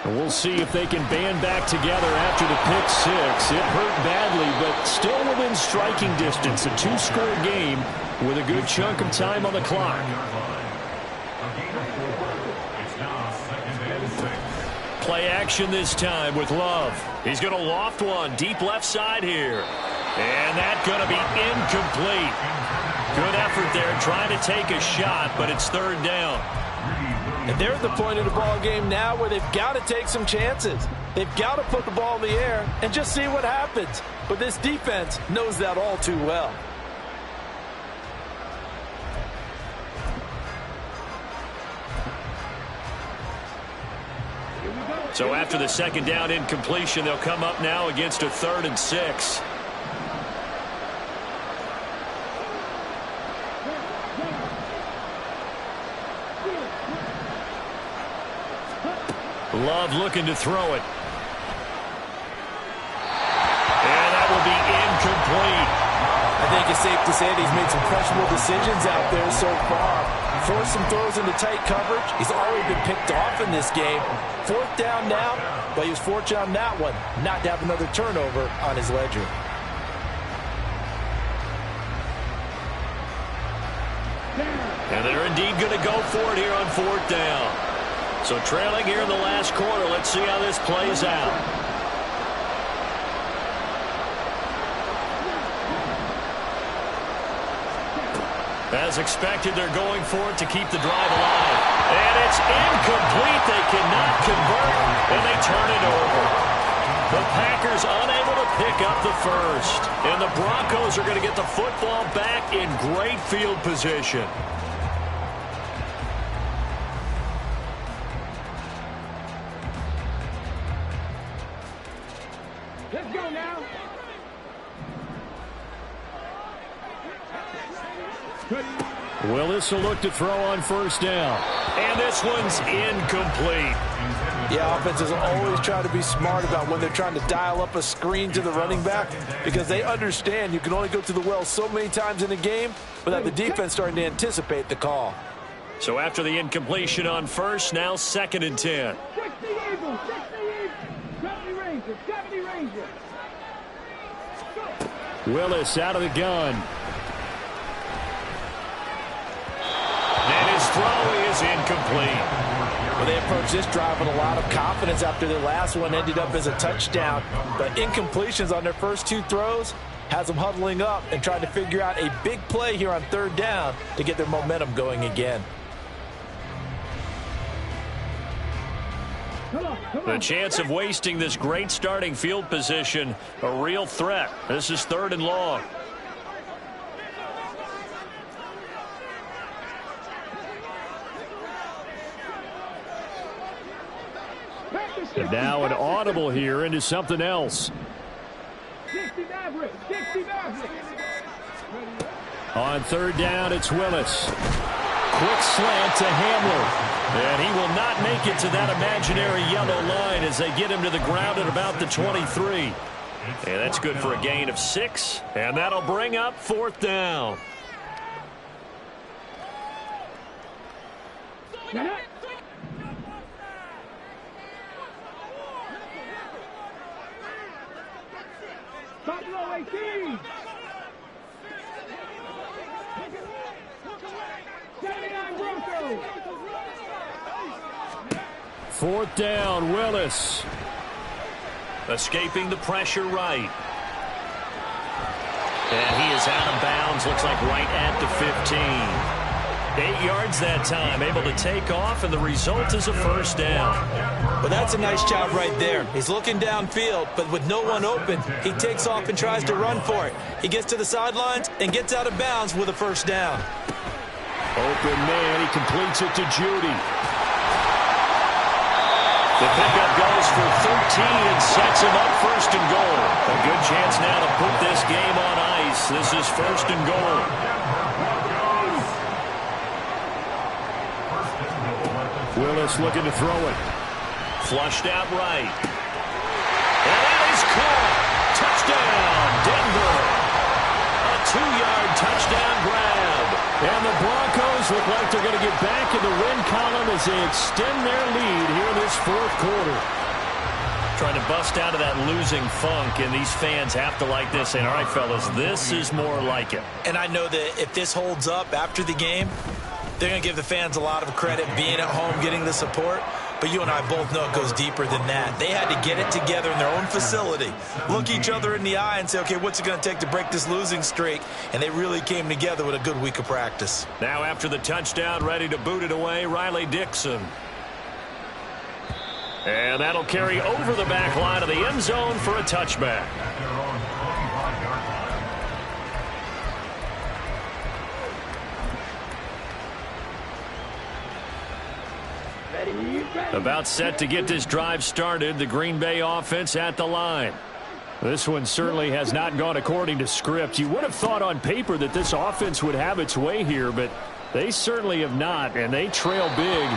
And we'll see if they can band back together after the pick 6. It hurt badly, but still within striking distance. A 2-score game with a good chunk of time on the clock. Play action this time with Love. He's going to loft one deep left side here. And that's going to be incomplete. Good effort there trying to take a shot, but it's 3rd down. And they're at the point of the ball game now where they've got to take some chances. They've got to put the ball in the air and just see what happens. But this defense knows that all too well. So after the second down incompletion, they'll come up now against a 3rd and 6. Love looking to throw it. And that will be incomplete. I think it's safe to say that he's made some questionable decisions out there so far. Forced some throws into tight coverage. He's already been picked off in this game. 4th down now, but he was fortunate on that one not to have another turnover on his ledger. And they're indeed going to go for it here on 4th down. So trailing here in the last quarter. Let's see how this plays out. As expected, they're going for it to keep the drive alive. And it's incomplete. They cannot convert, and they turn it over. The Packers unable to pick up the first. And the Broncos are going to get the football back in great field position. Let's go now. Willis will look to throw on 1st down. And this one's incomplete. Yeah, offenses always try to be smart about when they're trying to dial up a screen to the running back because they understand you can only go to the well so many times in a game without the defense starting to anticipate the call. So after the incompletion on 1st, now 2nd and 10. 60 Eagles, 60 Eagles, 70 Rangers, 70 Rangers. Willis out of the gun. And his throw is incomplete. Well, they approached this drive with a lot of confidence after their last one ended up as a touchdown. But incompletions on their first 2 throws has them huddling up and trying to figure out a big play here on 3rd down to get their momentum going again. The chance of wasting this great starting field position, a real threat. This is 3rd and long. And now an audible here into something else. 60 Maverick, 60 Maverick. On 3rd down, it's Willis. Quick slant to Hamler. And he will not make it to that imaginary yellow line as they get him to the ground at about the 23. And that's good for a gain of 6. And that'll bring up 4th down. Buffalo 18. 79 Broncos. 4th down, Willis. Escaping the pressure right. And he is out of bounds, looks like right at the 15. 8 yards that time, able to take off, and the result is a 1st down. But that's a nice job right there. He's looking downfield, but with no one open, he takes off and tries to run for it. He gets to the sidelines and gets out of bounds with a 1st down. Open man, he completes it to Judy. The pickup goes for 13 and sets him up 1st and goal. A good chance now to put this game on ice. This is 1st and goal. Willis looking to throw it. Flushed out right. And that is caught. Touchdown, Denver. A 2-yard touchdown grab. And the Broncos look like they're going to get back in the win column as they extend their lead here in this 4th quarter. Trying to bust out of that losing funk, and these fans have to like this. And all right, fellas, this is more like it. And I know that if this holds up after the game, they're going to give the fans a lot of credit being at home, getting the support. But you and I both know it goes deeper than that. They had to get it together in their own facility, look each other in the eye and say, okay, what's it going to take to break this losing streak? And they really came together with a good week of practice. Now after the touchdown, ready to boot it away, Riley Dixon. And that'll carry over the back line of the end zone for a touchback. About set to get this drive started. The Green Bay offense at the line. This one certainly has not gone according to script. You would have thought on paper that this offense would have its way here, but they certainly have not, and they trail big.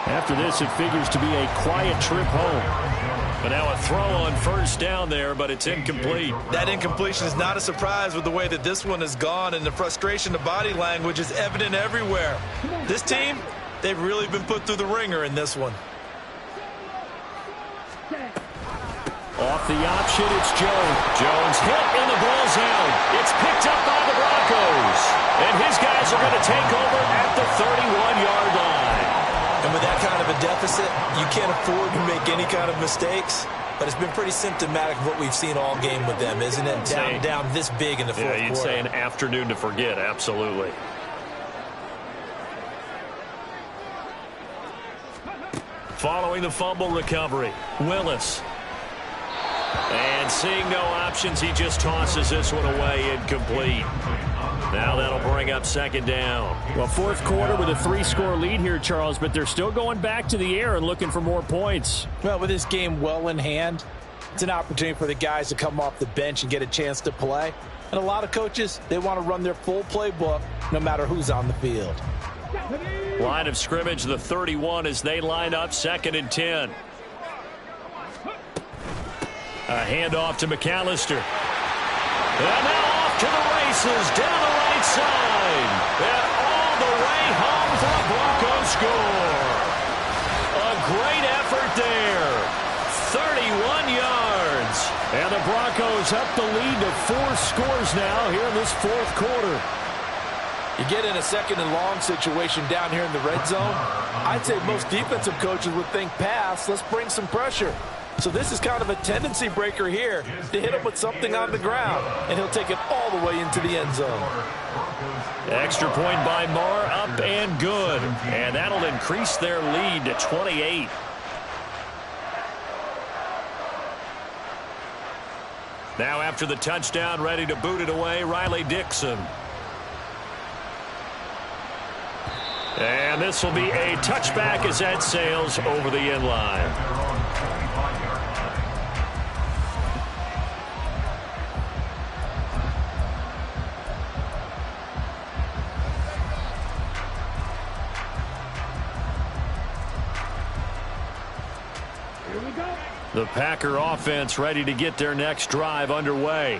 After this, it figures to be a quiet trip home. But now a throw on first down there, but it's incomplete. That incompletion is not a surprise with the way that this one has gone, and the frustration, the body language is evident everywhere. This team, they've really been put through the ringer in this one. Off the option, it's Jones. Jones hit, and the ball's out. It's picked up by the Broncos. And his guys are going to take over at the 31-yard line. And with that kind of a deficit, you can't afford to make any kind of mistakes. But it's been pretty symptomatic of what we've seen all game with them, isn't it? Down this big in the fourth quarter. You'd say an afternoon to forget, absolutely. Following the fumble recovery, Willis. And seeing no options, he just tosses this one away incomplete. Now that'll bring up second down. Well, fourth quarter with a 3-score lead here, Charles, but they're still going back to the air and looking for more points. Well, with this game well in hand, it's an opportunity for the guys to come off the bench and get a chance to play. And a lot of coaches, they want to run their full playbook no matter who's on the field. Line of scrimmage, the 31 as they line up, 2nd and 10. A handoff to McAllister. And now off to the races down the right side. And all the way home for a Broncos score. A great effort there. 31 yards. And the Broncos up the lead to 4 scores now here in this fourth quarter. You get in a 2nd and long situation down here in the red zone. I'd say most defensive coaches would think pass. Let's bring some pressure. So this is kind of a tendency breaker here to hit him with something on the ground, and he'll take it all the way into the end zone. Extra point by Marr, up and good. And that'll increase their lead to 28. Now after the touchdown, ready to boot it away, Riley Dixon. And this will be a touchback as that sails over the end line. The Packer offense ready to get their next drive underway.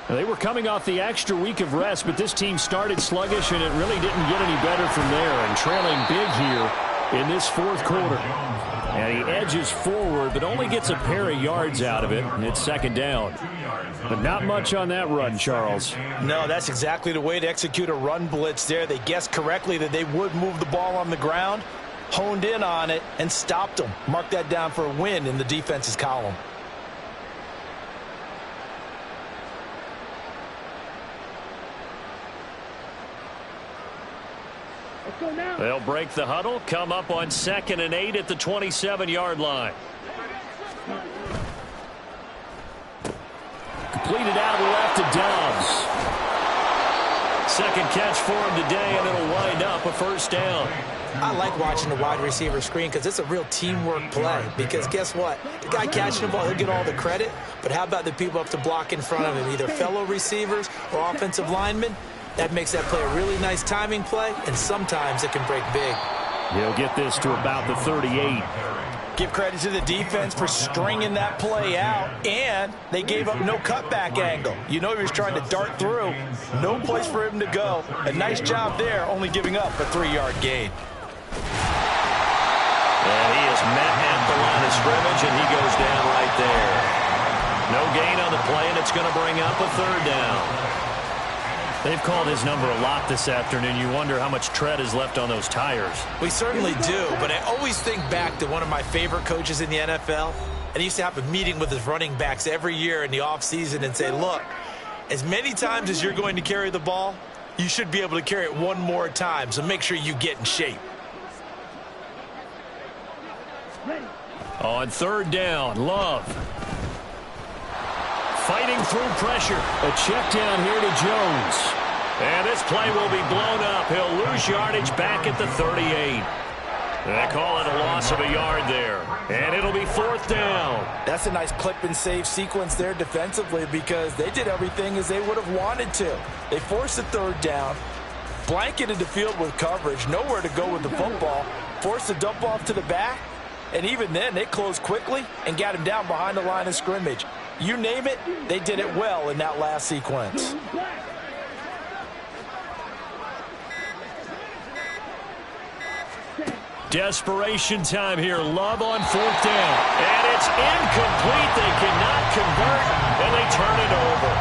They were coming off the extra week of rest, but this team started sluggish, and it really didn't get any better from there, and trailing big here in this fourth quarter. And he edges forward, but only gets a pair of yards out of it, and it's 2nd down. But not much on that run, Charles. No, that's exactly the way to execute a run blitz there. They guessed correctly that they would move the ball on the ground, honed in on it, and stopped them. Mark that down for a win in the defense's column. They'll break the huddle, come up on 2nd and 8 at the 27-yard line. Completed out of the left to Dobbs. 2nd catch for him today, and it'll wind up a first down. I like watching the wide receiver screen because it's a real teamwork play. Because guess what? The guy catching the ball, he'll get all the credit. But how about the people up to block in front of him, either fellow receivers or offensive linemen? That makes that play a really nice timing play, and sometimes it can break big. He'll get this to about the 38. Give credit to the defense for stringing that play out, and they gave up no cutback angle. You know he was trying to dart through. No place for him to go. A nice job there, only giving up a 3-yard gain. And he is met at the line of scrimmage, and he goes down right there. No gain on the play, and it's going to bring up a 3rd down. They've called his number a lot this afternoon. You wonder how much tread is left on those tires. We certainly do, but I always think back to one of my favorite coaches in the NFL, and he used to have a meeting with his running backs every year in the offseason and say, look, as many times as you're going to carry the ball, you should be able to carry it one more time, so make sure you get in shape. On third down, Love. Fighting through pressure. A check down here to Jones. And this play will be blown up. He'll lose yardage back at the 38. They call it a loss of a yard there. And it'll be fourth down. That's a nice clip and save sequence there defensively because they did everything as they would have wanted to. They forced the third down, blanketed the field with coverage, nowhere to go with the football, forced the dump off to the back, and even then they closed quickly and got him down behind the line of scrimmage. You name it, they did it well in that last sequence. Desperation time here. Love on fourth down. And it's incomplete. They cannot convert, and they turn it over.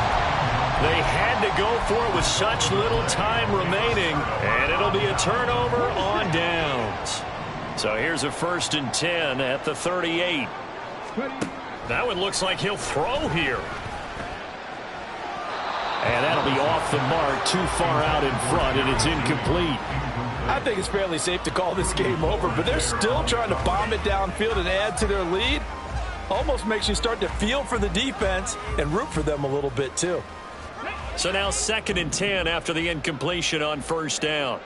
They had to go for it with such little time remaining, and it'll be a turnover on downs. So here's a 1st and 10 at the 38. That one looks like he'll throw here. And that'll be off the mark, too far out in front, and it's incomplete. I think it's fairly safe to call this game over, but they're still trying to bomb it downfield and add to their lead. Almost makes you start to feel for the defense and root for them a little bit, too. So now 2nd and 10 after the incompletion on first down.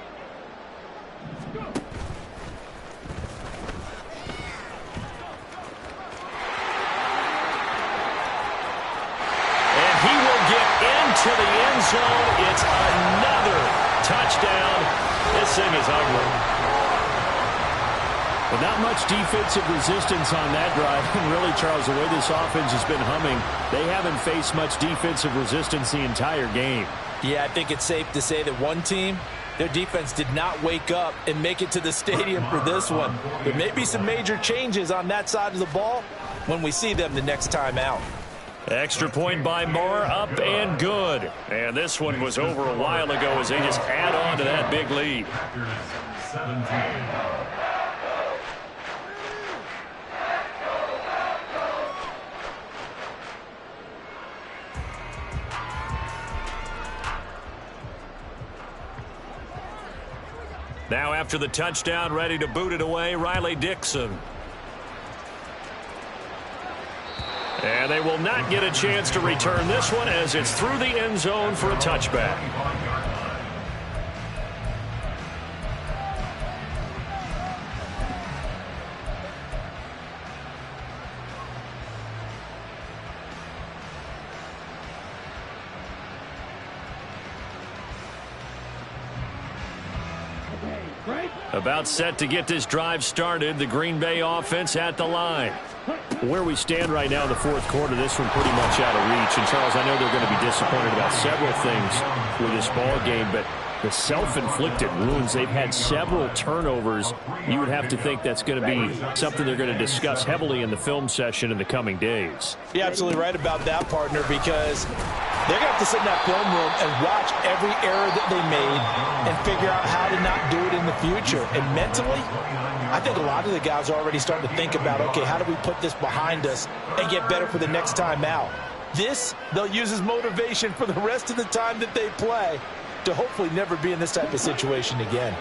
To the end zone. It's another touchdown. This thing is ugly. But not much defensive resistance on that drive. And really, Charles, the way this offense has been humming, they haven't faced much defensive resistance the entire game. Yeah, I think it's safe to say that one team, their defense did not wake up and make it to the stadium for this one. There may be some major changes on that side of the ball when we see them the next time out. Extra point by Moore, up and good. And this one was over a while ago as they just add on to that big lead. Now after the touchdown, ready to boot it away, Riley Dixon. And they will not get a chance to return this one as it's through the end zone for a touchback. About set to get this drive started. The Green Bay offense at the line. Where we stand right now in the fourth quarter, this one pretty much out of reach. And, Charles, I know they're going to be disappointed about several things with this ball game, but the self-inflicted wounds, they've had several turnovers. You would have to think that's going to be something they're going to discuss heavily in the film session in the coming days. You're absolutely right about that, partner, because they're going to have to sit in that film room and watch every error that they made and figure out how to not do it in the future. And mentally, I think a lot of the guys are already starting to think about, okay, how do we put this behind us and get better for the next time out? This, they'll use as motivation for the rest of the time that they play to hopefully never be in this type of situation again.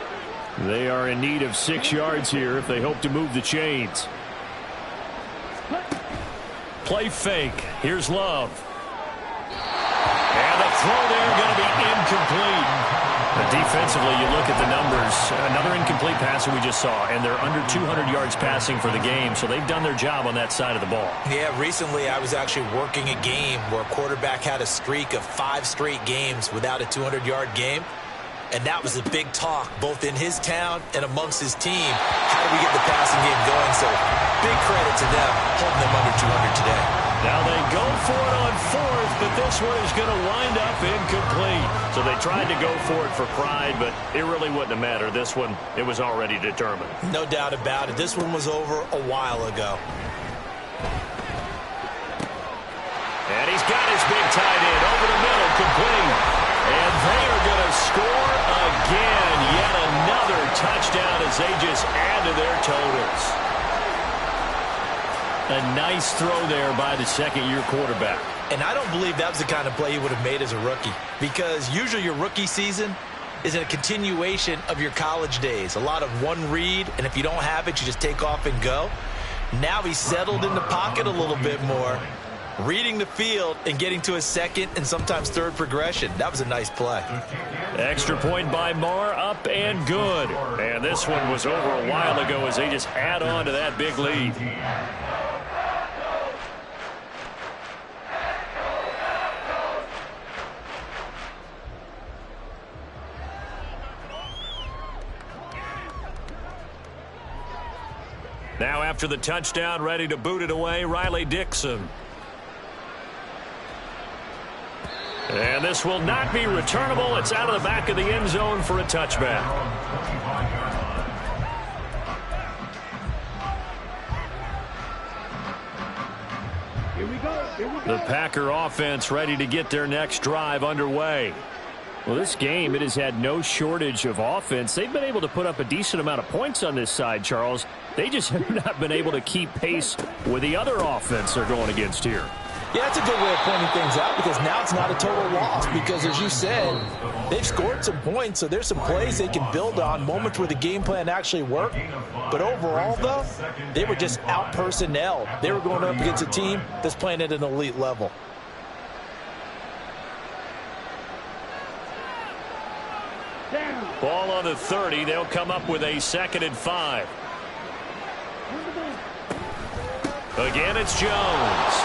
They are in need of 6 yards here if they hope to move the chains. Play fake. Here's Love. And the throw there going to be incomplete. But defensively, you look at the numbers. Another incomplete passer we just saw, and they're under 200 yards passing for the game, so they've done their job on that side of the ball. Yeah, recently I was actually working a game where a quarterback had a streak of 5 straight games without a 200-yard game, and that was a big talk both in his town and amongst his team. How do we get the passing game going? So big credit to them holding them under 200 today. Now they go for it on fourth, but this one is going to wind up incomplete. So they tried to go for it for pride, but it really wouldn't have mattered. This one, it was already determined. No doubt about it. This one was over a while ago. And he's got his big tight end over the middle, complete. And they are going to score again. Yet another touchdown as they just add to their totals. A nice throw there by the second-year quarterback. And I don't believe that was the kind of play he would have made as a rookie, because usually your rookie season is a continuation of your college days. A lot of one read, and if you don't have it, you just take off and go. Now he's settled in the pocket a little bit more, reading the field and getting to a second and sometimes third progression. That was a nice play. Extra point by Marr, up and good. And this one was over a while ago as they just add on to that big lead. Now after the touchdown, ready to boot it away, Riley Dixon. And this will not be returnable. It's out of the back of the end zone for a touchback. The Packer offense ready to get their next drive underway. Well, this game, it has had no shortage of offense. They've been able to put up a decent amount of points on this side, Charles. They just have not been able to keep pace with the other offense they're going against here. Yeah, that's a good way of pointing things out, because now it's not a total loss, because as you said, they've scored some points, so there's some plays they can build on, moments where the game plan actually worked. But overall, though, they were just out-personnelled. They were going up against a team that's playing at an elite level. Ball on the 30. They'll come up with a 2nd and 5. Again, it's Jones.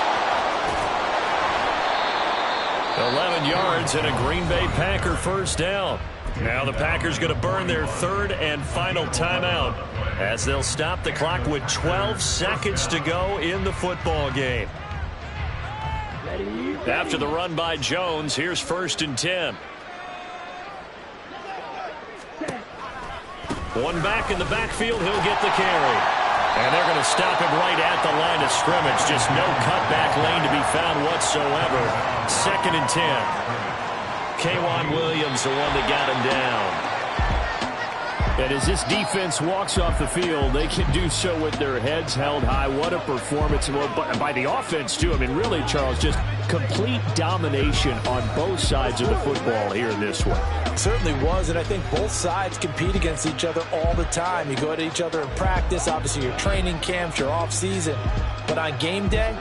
11 yards and a Green Bay Packer first down. Now the Packers going to burn their 3rd and final timeout as they'll stop the clock with 12 seconds to go in the football game. After the run by Jones, here's 1st and 10. One back in the backfield, he'll get the carry. And they're going to stop him right at the line of scrimmage. Just no cutback lane to be found whatsoever. 2nd and 10. K'Wan Williams, the one that got him down. And as this defense walks off the field, they can do so with their heads held high. What a performance. Well, by the offense, too. I mean, really, Charles, just complete domination on both sides of the football here in this one. Certainly was, and I think both sides compete against each other all the time. You go at each other in practice, obviously your training camps, your off-season. But on game day,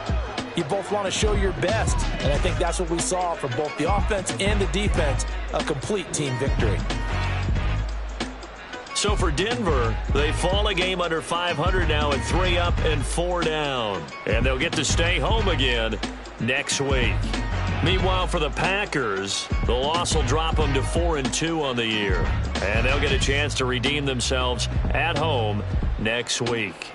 you both want to show your best. And I think that's what we saw from both the offense and the defense, a complete team victory. So for Denver, they fall a game under 500 now at 3 up and 4 down. And they'll get to stay home again next week. Meanwhile, for the Packers, the loss will drop them to 4-2 on the year. And they'll get a chance to redeem themselves at home next week.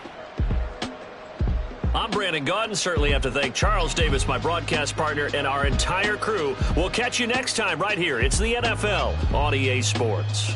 I'm Brandon Gaudin. Certainly have to thank Charles Davis, my broadcast partner, and our entire crew. We'll catch you next time right here. It's the NFL on EA Sports.